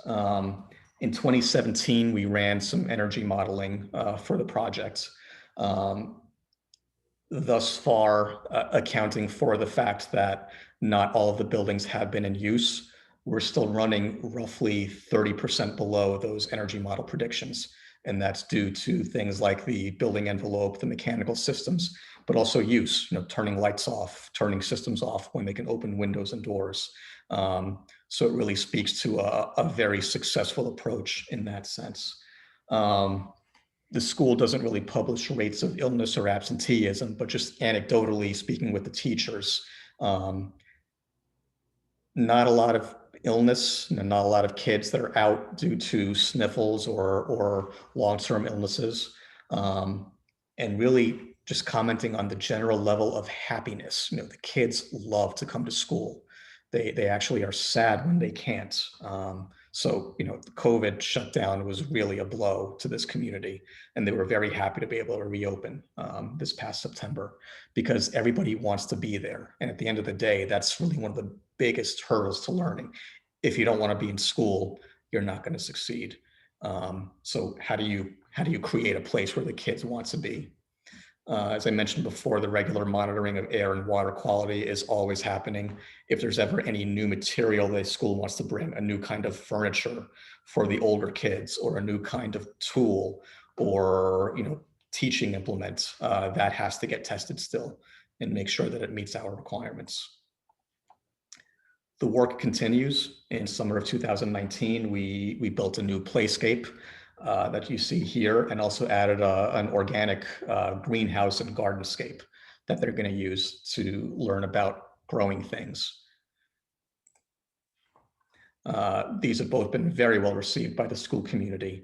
in 2017 we ran some energy modeling for the project. Thus far, accounting for the fact that not all of the buildings have been in use, we're still running roughly 30% below those energy model predictions. And that's due to things like the building envelope, the mechanical systems, but also use, turning lights off, turning systems off when they can open windows and doors. So it really speaks to a very successful approach in that sense. The school doesn't really publish rates of illness or absenteeism, but just anecdotally speaking with the teachers, not a lot of illness, and not a lot of kids that are out due to sniffles or long-term illnesses. And really just commenting on the general level of happiness. The kids love to come to school. They actually are sad when they can't. So, the COVID shutdown was really a blow to this community, and they were very happy to be able to reopen this past September because everybody wants to be there. And at the end of the day, that's really one of the biggest hurdles to learning. If you don't want to be in school, you're not going to succeed. So how do you create a place where the kids want to be? As I mentioned before, the regular monitoring of air and water quality is always happening. If there's ever any new material the school wants to bring, a new kind of furniture for the older kids, or a new kind of tool, or teaching implement, that has to get tested still and make sure that it meets our requirements. The work continues. In summer of 2019, we built a new playscape that you see here, and also added an organic greenhouse and gardenscape that they're going to use to learn about growing things. These have both been very well received by the school community.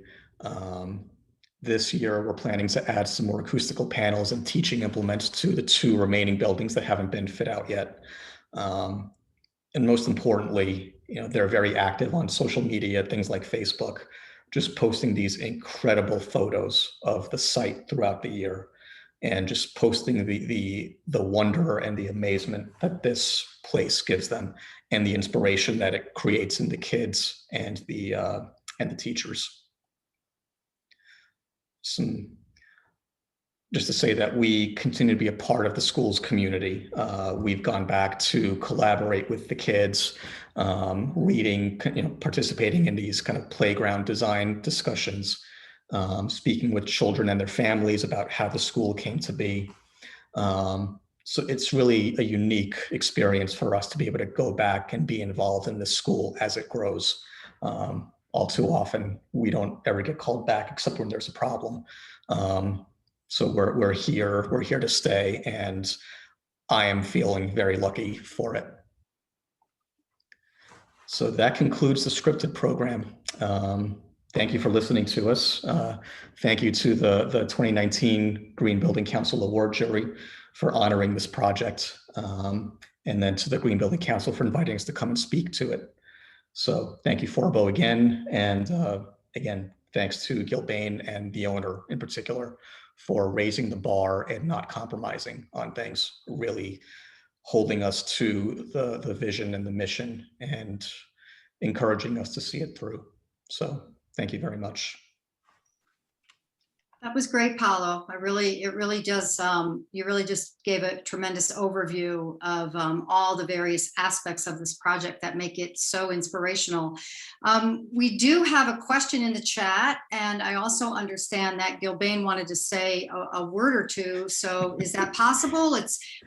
This year, we're planning to add some more acoustical panels and teaching implements to the 2 remaining buildings that haven't been fit out yet. And most importantly, they're very active on social media, things like Facebook, just posting these incredible photos of the site throughout the year, and just posting the wonder and the amazement that this place gives them, and the inspiration that it creates in the kids and the teachers. Just to say that we continue to be a part of the school's community. We've gone back to collaborate with the kids, reading, participating in these kind of playground design discussions, speaking with children and their families about how the school came to be. So it's really a unique experience for us to be able to go back and be involved in the school as it grows. All too often, we don't ever get called back except when there's a problem. So we're here to stay, and I am feeling very lucky for it. So that concludes the scripted program. Thank you for listening to us. Thank you to the 2019 Green Building Council Award Jury for honoring this project, and then to the Green Building Council for inviting us to come and speak to it. So thank you, Forbo, again. And again, thanks to Gilbane and the owner in particular for raising the bar and not compromising on things, really holding us to the vision and the mission and encouraging us to see it through. So thank you very much. That was great, Paolo. It really does. You really just gave a tremendous overview of all the various aspects of this project that make it so inspirational. We do have a question in the chat, and I also understand that Gilbane wanted to say a word or two. So is that possible?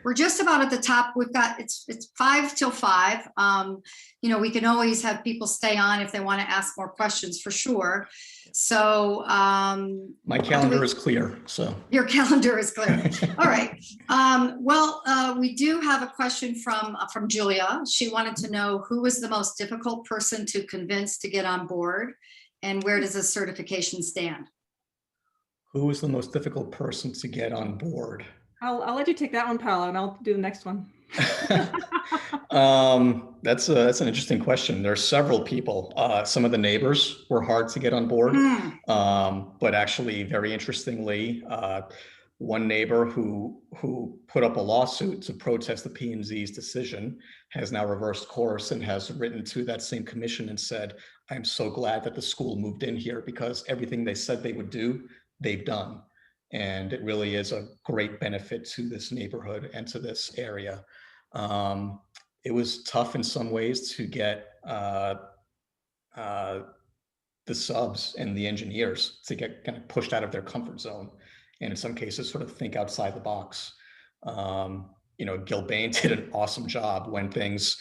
We're just about at the top. We've got it's 5 till 5. We can always have people stay on if they want to ask more questions, for sure. So my calendar is clear. So your calendar is clear. All right. We do have a question from Julia. She wanted to know who was the most difficult person to convince to get on board, and where does the certification stand? Who was the most difficult person to get on board? I'll let you take that one, Paolo, and I'll do the next one. That's an interesting question. There are several people. Some of the neighbors were hard to get on board, but actually, very interestingly, one neighbor who put up a lawsuit to protest the P&Z's decision has now reversed course and has written to that same commission and said, "I'm so glad that the school moved in here, because everything they said they would do, they've done." And it really is a great benefit to this neighborhood and to this area. It was tough in some ways to get the subs and the engineers to get kind of pushed out of their comfort zone, and in some cases sort of think outside the box. Gilbane did an awesome job when things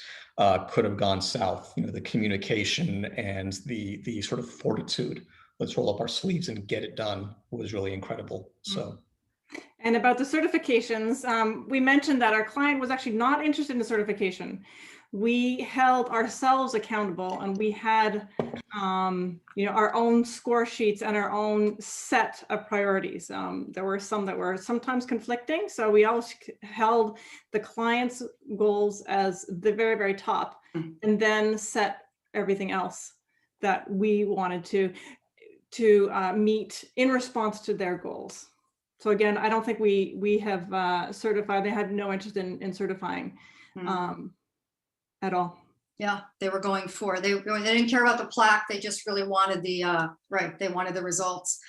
could have gone south. The communication and the sort of fortitude, let's roll up our sleeves and get it done, was really incredible. So. And about the certifications, we mentioned that our client was actually not interested in the certification. We held ourselves accountable, and we had our own score sheets and our own set of priorities. There were some that were sometimes conflicting, so we always held the client's goals as the very, very top, and then set everything else that we wanted to meet in response to their goals. So again, I don't think we have certified. They had no interest in certifying at all. Yeah, they were going for, they didn't care about the plaque. They just really wanted the, right, they wanted the results.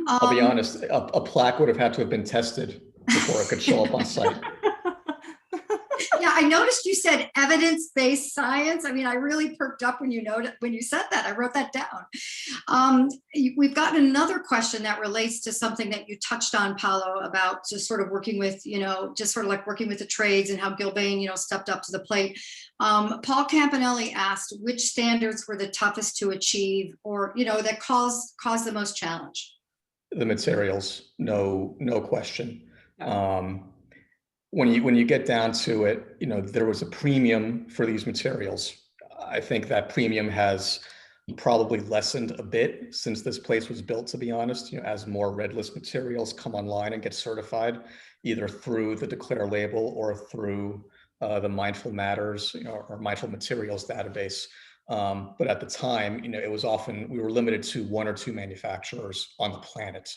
I'll be honest, a plaque would have had to have been tested before it could show up on site. Yeah, I noticed you said evidence-based science. I mean, I really perked up when you said that. I wrote that down. We've gotten another question that relates to something that you touched on, Paolo, about just sort of working with, just sort of like working with the trades and how Gilbane, stepped up to the plate. Paul Campanelli asked which standards were the toughest to achieve, or that caused the most challenge. The materials, no question. Yeah. When you get down to it, there was a premium for these materials. I think that premium has probably lessened a bit since this place was built, to be honest, as more red list materials come online and get certified, either through the Declare label or through the Mindful Matters, or Mindful Materials database. But at the time, it was often, we were limited to 1 or 2 manufacturers on the planet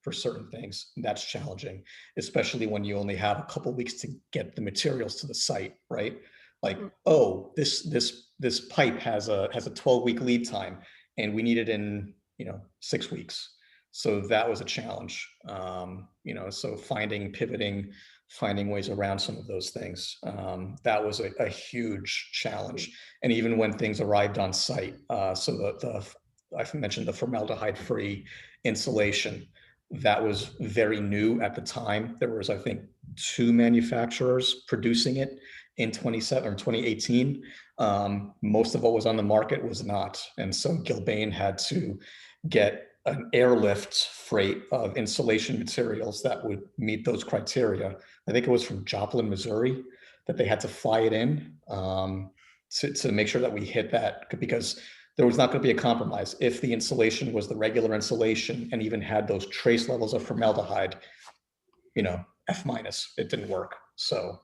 for certain things. That's challenging, especially when you only have a couple of weeks to get the materials to the site, right? Like, oh, this pipe has a 12-week lead time, and we need it in 6 weeks. So that was a challenge. So pivoting, finding ways around some of those things. That was a huge challenge. And even when things arrived on site, so I mentioned the formaldehyde-free insulation. That was very new at the time. There was, I think, 2 manufacturers producing it in 2018. Most of what was on the market was not. And so Gilbane had to get an airlift freight of insulation materials that would meet those criteria. I think it was from Joplin, Missouri, that they had to fly it in to make sure that we hit that, because there was not going to be a compromise. If the insulation was the regular insulation and even had those trace levels of formaldehyde, F-, it didn't work. So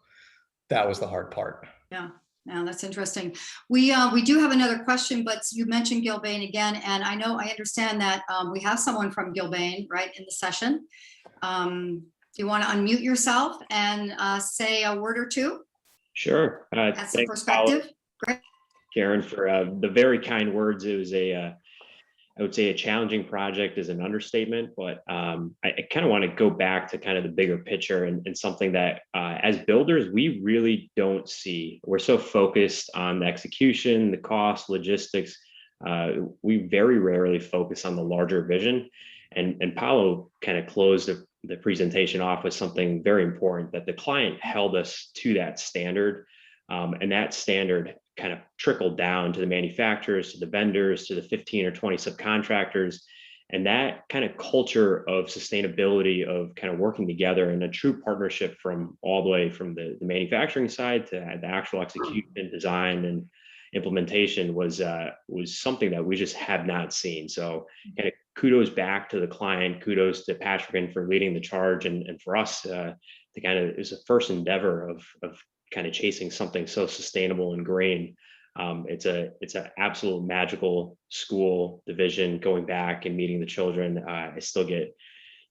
that was the hard part. Yeah, that's interesting. We do have another question, but you mentioned Gilbane again, and I understand that we have someone from Gilbane right in the session. Do you want to unmute yourself and say a word or two? Sure. Add some perspective. Great. Karen, for the very kind words. It was I would say a challenging project is an understatement, but I kind of want to go back to kind of the bigger picture and something that as builders, we really don't see. We're so focused on the execution, the cost, logistics. We very rarely focus on the larger vision. And Paolo kind of closed the presentation off with something very important, that the client held us to that standard. And that standard kind of trickled down to the manufacturers, to the vendors, to the 15 or 20 subcontractors. And that kind of culture of sustainability, of kind of working together in a true partnership from all the way from the manufacturing side to the actual execution, design, and implementation was something that we just have not seen. So kind of kudos back to the client, kudos to Patrick for leading the charge, and for us to kind of, it was a first endeavor of kind of chasing something so sustainable and green. It's an absolute magical school division. Going back and meeting the children, I still get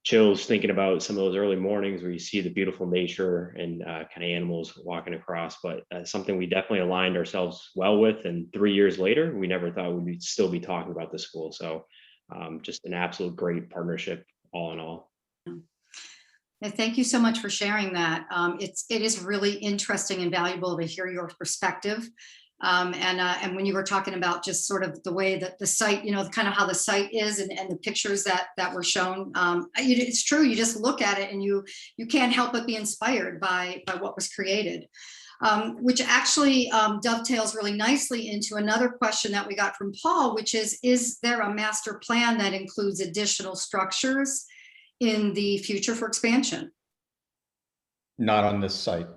chills thinking about some of those early mornings where you see the beautiful nature and kind of animals walking across. But something we definitely aligned ourselves well with. And 3 years later, we never thought we'd still be talking about the school. So just an absolute great partnership, all in all. Thank you so much for sharing that. It is really interesting and valuable to hear your perspective. And when you were talking about just sort of the way that the site, kind of how the site is and the pictures that were shown, it's true. You just look at it and you can't help but be inspired by what was created, which actually dovetails really nicely into another question that we got from Paul, which is there a master plan that includes additional structures in the future for expansion? Not on this site.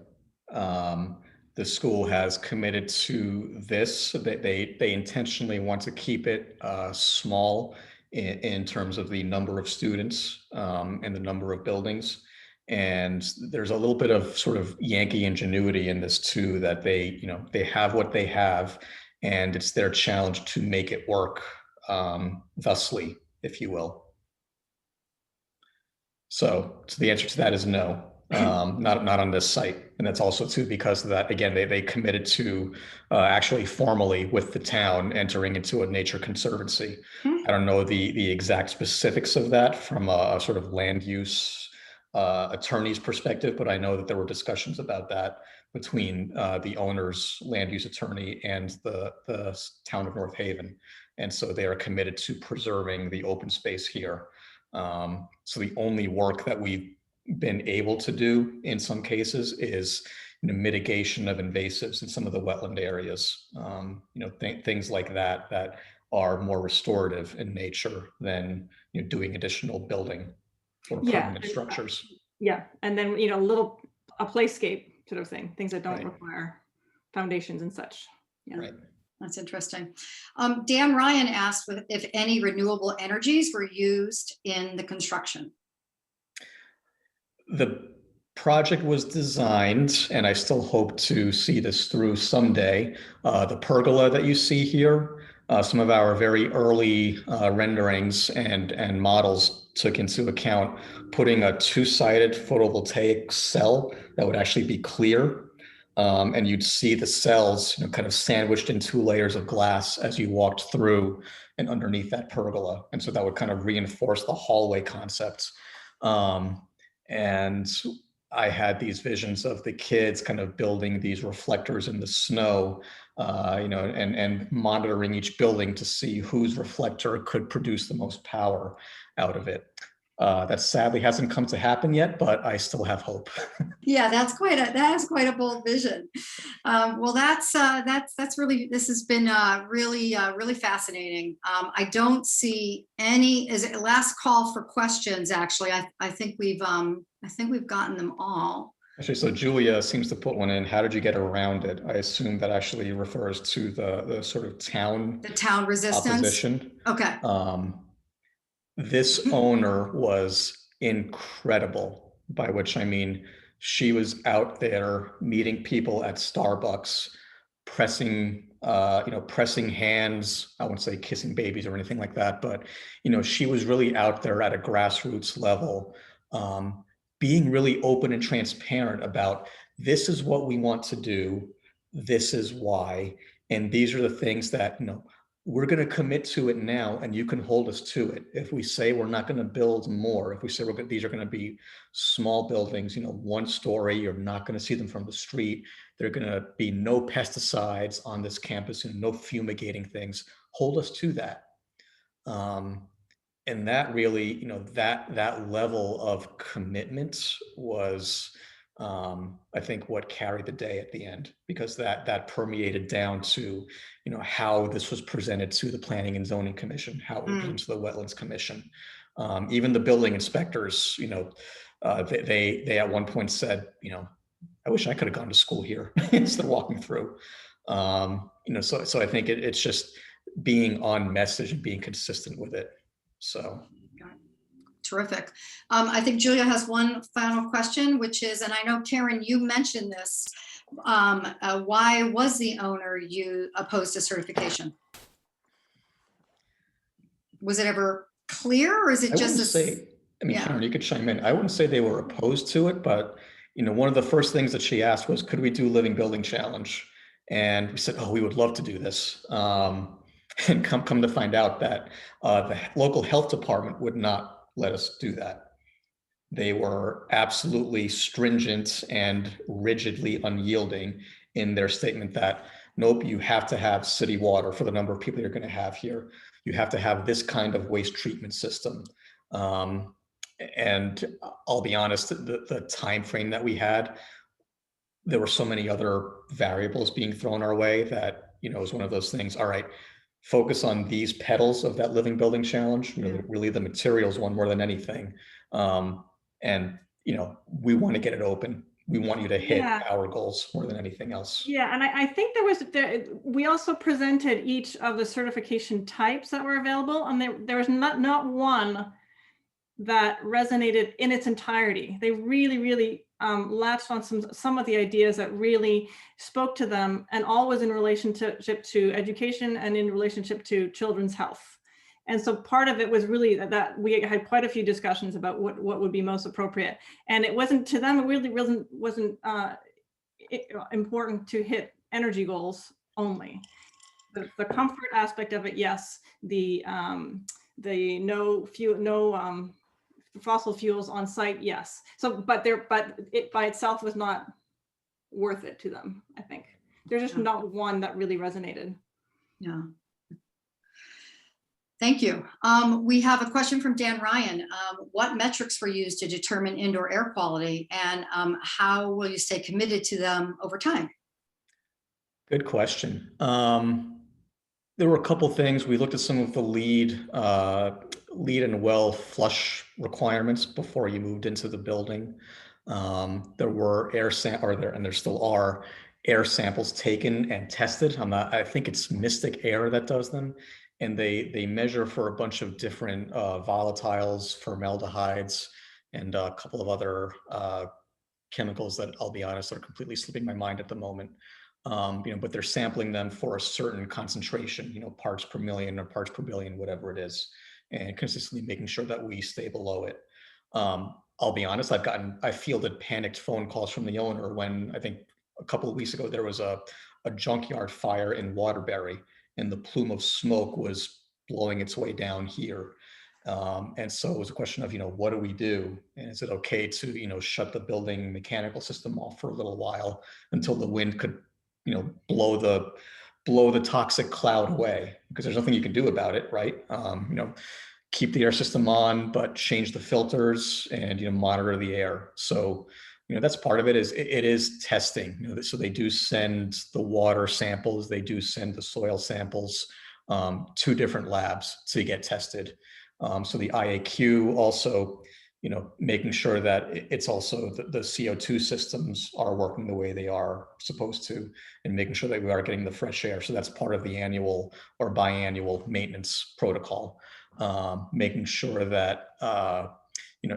The school has committed to this. They intentionally want to keep it small in terms of the number of students and the number of buildings. And there's a little bit of sort of Yankee ingenuity in this too, that they have what they have, and it's their challenge to make it work thusly, if you will. So the answer to that is no, not on this site. And that's also too because of that, again, they committed to actually formally with the town entering into a nature conservancy. I don't know the exact specifics of that from a sort of land use attorney's perspective, but I know that there were discussions about that between the owner's land use attorney and the town of North Haven. And so they are committed to preserving the open space here. So the only work that we've been able to do in some cases is mitigation of invasives in some of the wetland areas, things like that that are more restorative in nature than doing additional building or permanent structures. Yeah, and then a playscape sort of thing, things that don't require foundations and such. Yeah. Right. That's interesting. Dan Ryan asked if any renewable energies were used in the construction. The project was designed, and I still hope to see this through someday. The pergola that you see here, some of our very early renderings and models took into account putting a two-sided photovoltaic cell that would actually be clear. And you'd see the cells kind of sandwiched in two layers of glass as you walked through and underneath that pergola. And so that would kind of reinforce the hallway concept. And I had these visions of the kids kind of building these reflectors in the snow, and monitoring each building to see whose reflector could produce the most power out of it. That sadly hasn't come to happen yet, but I still have hope. Yeah, that's quite a bold vision. Well, that's really, this has been really fascinating. I don't see any, is it last call for questions? Actually, I think we've gotten them all. Actually, so Julia seems to put one in. How did you get around it? I assume that actually refers to the sort of town. The town resistance. Opposition. Okay. This owner was incredible, by which I mean she was out there meeting people at Starbucks, pressing hands. I wouldn't say kissing babies or anything like that, but she was really out there at a grassroots level, being really open and transparent about this is what we want to do, this is why, and these are the things that we're going to commit to it now, and you can hold us to it. If we say we're not going to build more, if we say these are going to be small buildings, 1 story, you're not going to see them from the street. There are going to be no pesticides on this campus and no fumigating things. Hold us to that. And that really, that level of commitment was, I think, what carried the day at the end, because that permeated down to, how this was presented to the Planning and Zoning Commission, how it was presented to the Wetlands Commission. Even the building inspectors, they at one point said, I wish I could have gone to school here instead of walking through. So I think it's just being on message and being consistent with it. So. Terrific. I think Julia has one final question, which is, and I know Karen, you mentioned this, why was the owner opposed to certification? Was it ever clear, or is it just Karen, you could chime in. I wouldn't say they were opposed to it, but one of the first things that she asked was, could we do Living Building Challenge? And we said, oh, we would love to do this. And come to find out that the local health department would not let us do that. They were absolutely stringent and rigidly unyielding in their statement that, nope, you have to have city water for the number of people you're going to have here. You have to have this kind of waste treatment system. And I'll be honest, the time frame that we had, there were so many other variables being thrown our way that, it was one of those things, all right, focus on these petals of that Living Building Challenge, really the materials one more than anything. And, we want to get it open. We want you to hit our goals more than anything else. Yeah, and I think we also presented each of the certification types that were available, and there was not one that resonated in its entirety. They really latched on some of the ideas that really spoke to them, and all was in relationship to education and in relationship to children's health. And so part of it was really that we had quite a few discussions about what would be most appropriate. And it wasn't, to them, it really wasn't important to hit energy goals only. The comfort aspect of it, yes. The no fossil fuels on site, yes. So, but it by itself was not worth it to them, I think. There's just not one that really resonated. Yeah. Thank you. We have a question from Dan Ryan. What metrics were used to determine indoor air quality, and how will you stay committed to them over time? Good question. There were a couple things. We looked at some of the lead and well flush requirements before you moved into the building. There were and there still are air samples taken and tested. I think it's Mystic Air that does them. And they measure for a bunch of different volatiles, formaldehydes, and a couple of other chemicals that, I'll be honest, are completely slipping my mind at the moment. But they're sampling them for a certain concentration, parts per million or parts per billion, whatever it is, and consistently making sure that we stay below it. I'll be honest, I fielded panicked phone calls from the owner when I think a couple of weeks ago there was a junkyard fire in Waterbury, and the plume of smoke was blowing its way down here. And so it was a question of, what do we do? And is it okay to, shut the building mechanical system off for a little while until the wind could, blow the toxic cloud away? Because there's nothing you can do about it, right? Keep the air system on, but change the filters and, monitor the air. So, that's part of it. It is testing. So they do send the water samples, they do send the soil samples to different labs to get tested. So the IAQ also, making sure that it's also the CO2 systems are working the way they are supposed to, and making sure that we are getting the fresh air. So that's part of the annual or biannual maintenance protocol. Making sure that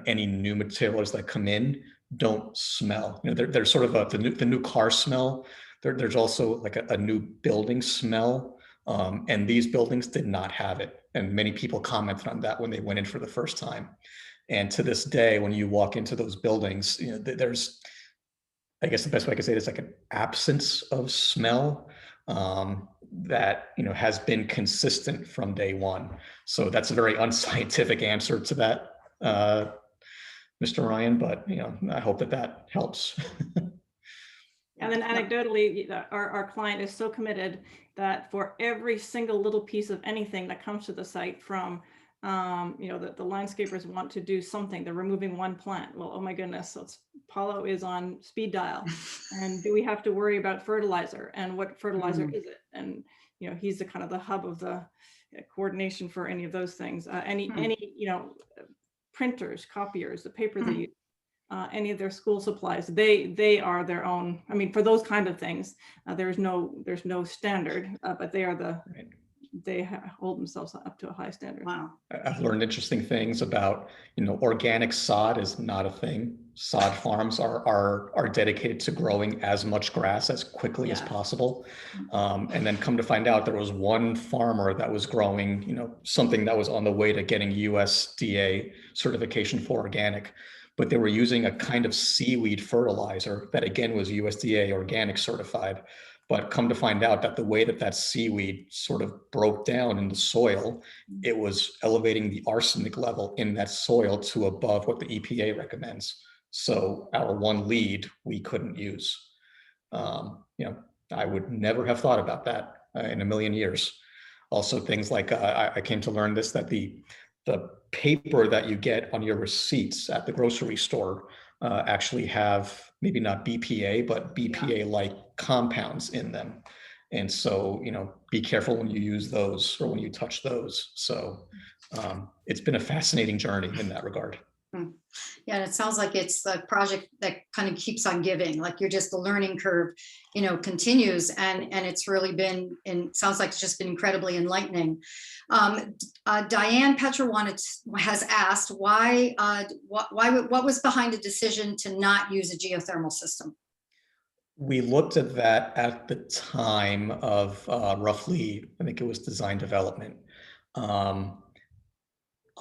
any new materials that come in don't smell. There's sort of the new car smell. There's also like a new building smell. And these buildings did not have it. And many people commented on that when they went in for the first time. And to this day, when you walk into those buildings, there's, I guess the best way I could say it is like an absence of smell that, has been consistent from day one. So that's a very unscientific answer to that, Mr. Ryan, but, I hope that helps. And then anecdotally, our client is so committed that for every single little piece of anything that comes to the site from, the landscapers want to do something, they're removing one plant. Well, oh my goodness, so Paulo is on speed dial. And do we have to worry about fertilizer, and what fertilizer is it? And, he's the kind of the hub of the coordination for any of those things. Any printers, copiers, the paper they use. Any of their school supplies, they are their own. I mean, for those kind of things, there's no standard, but they are they hold themselves up to a high standard. Wow. I've learned interesting things about, organic sod is not a thing. Sod farms are dedicated to growing as much grass as quickly as possible. And then come to find out there was one farmer that was growing, something that was on the way to getting USDA certification for organic, but they were using a kind of seaweed fertilizer that again was USDA organic certified. But come to find out that the way that seaweed sort of broke down in the soil, it was elevating the arsenic level in that soil to above what the EPA recommends. So our one lead we couldn't use. I would never have thought about that in a million years. Also things like, I came to learn this, that the paper that you get on your receipts at the grocery store actually have maybe not BPA, but BPA-like compounds in them. And so, be careful when you use those or when you touch those. So it's been a fascinating journey in that regard. Yeah, and it sounds like it's the project that kind of keeps on giving, like the learning curve, continues, and it's really been, and sounds like it's just been incredibly enlightening. Diane Petra has asked why what was behind the decision to not use a geothermal system? We looked at that at the time of roughly, I think it was design development.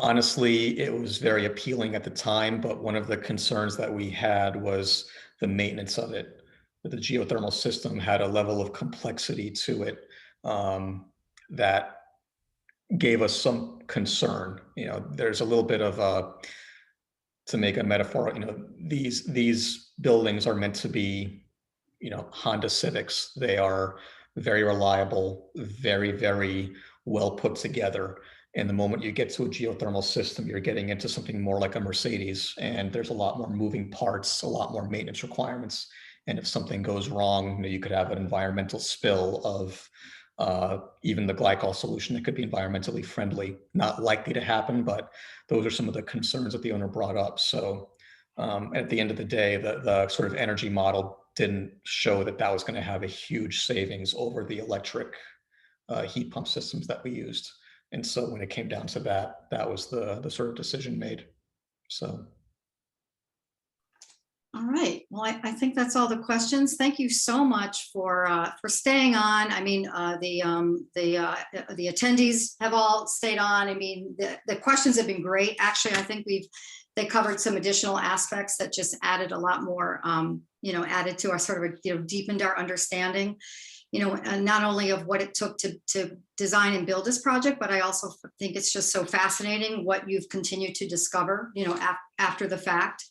Honestly, it was very appealing at the time, but one of the concerns that we had was the maintenance of it. The geothermal system had a level of complexity to it that gave us some concern. There's a little bit of to make a metaphor, these buildings are meant to be, Honda Civics. They are very reliable, very, very well put together. And the moment you get to a geothermal system, you're getting into something more like a Mercedes, and there's a lot more moving parts, a lot more maintenance requirements. And if something goes wrong, you could have an environmental spill of even the glycol solution that could be environmentally friendly. Not likely to happen, but those are some of the concerns that the owner brought up. So at the end of the day, the sort of energy model didn't show that that was going to have a huge savings over the electric heat pump systems that we used. And so when it came down to that, that was the sort of decision made. So. All right. Well, I think that's all the questions. Thank you so much for staying on. I mean, the attendees have all stayed on. I mean, the questions have been great. Actually, I think they covered some additional aspects that just added a lot more, added to our sort of, deepened our understanding, and not only of what it took to design and build this project, but I also think it's just so fascinating what you've continued to discover, after the fact.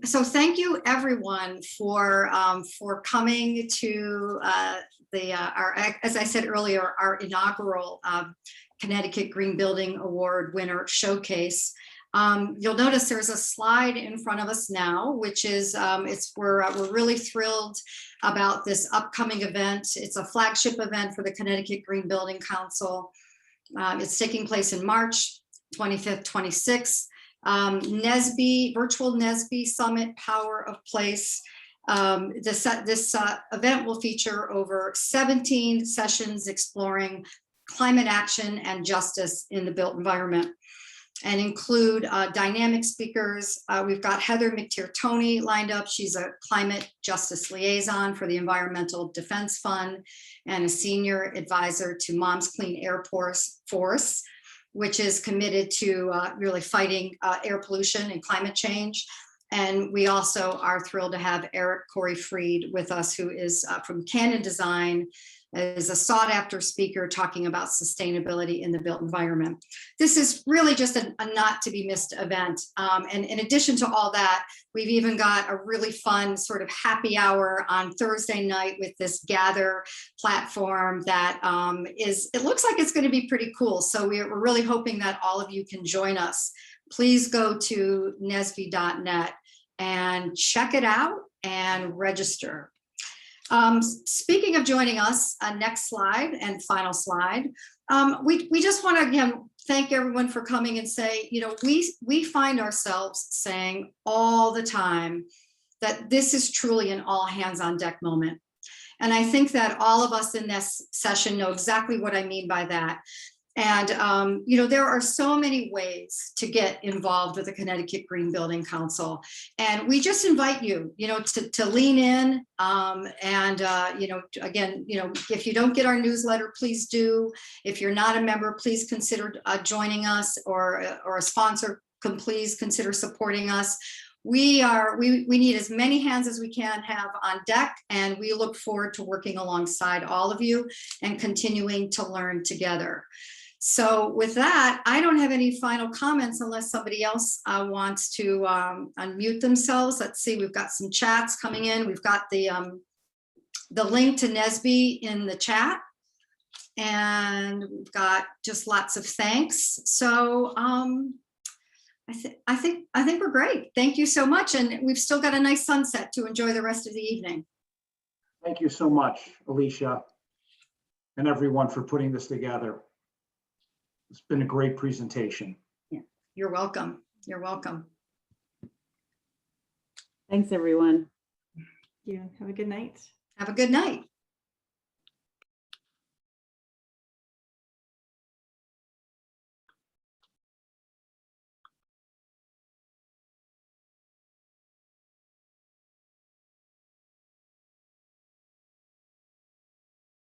So thank you everyone for coming to our, as I said earlier, our inaugural Connecticut Green Building Award winner showcase. You'll notice there's a slide in front of us now, which is we're really thrilled about this upcoming event. It's a flagship event for the Connecticut Green Building Council. It's taking place in March 25th, 26th. Virtual NESB Summit Power of Place. This event will feature over 17 sessions exploring climate action and justice in the built environment, and include dynamic speakers. We've got Heather McTier-Toney lined up. She's a climate justice liaison for the Environmental Defense Fund and a senior advisor to Moms Clean Air Force, which is committed to really fighting air pollution and climate change. And we also are thrilled to have Eric Corey-Freed with us, who is from Canon Design, is a sought after speaker talking about sustainability in the built environment. This is really just a not to be missed event. And in addition to all that, we've even got a really fun sort of happy hour on Thursday night with this Gather platform that it looks like it's going to be pretty cool. So we're really hoping that all of you can join us. Please go to nesb.net and check it out and register. Speaking of joining us, next slide and final slide. We just want to again thank everyone for coming and say, we find ourselves saying all the time that this is truly an all hands on deck moment. And I think that all of us in this session know exactly what I mean by that. And, there are so many ways to get involved with the Connecticut Green Building Council. And we just invite you, to lean in. Again, if you don't get our newsletter, please do. If you're not a member, please consider joining us, or a sponsor, please consider supporting us. We need as many hands as we can have on deck, and we look forward to working alongside all of you and continuing to learn together. So with that, I don't have any final comments unless somebody else wants to unmute themselves. Let's see, we've got some chats coming in. We've got the link to NESB in the chat, and we've got just lots of thanks. So I think we're great. Thank you so much, and we've still got a nice sunset to enjoy the rest of the evening. Thank you so much, Alicia, and everyone for putting this together. It's been a great presentation. Yeah, you're welcome. You're welcome. Thanks, everyone. Thank you. Have a good night. Have a good night.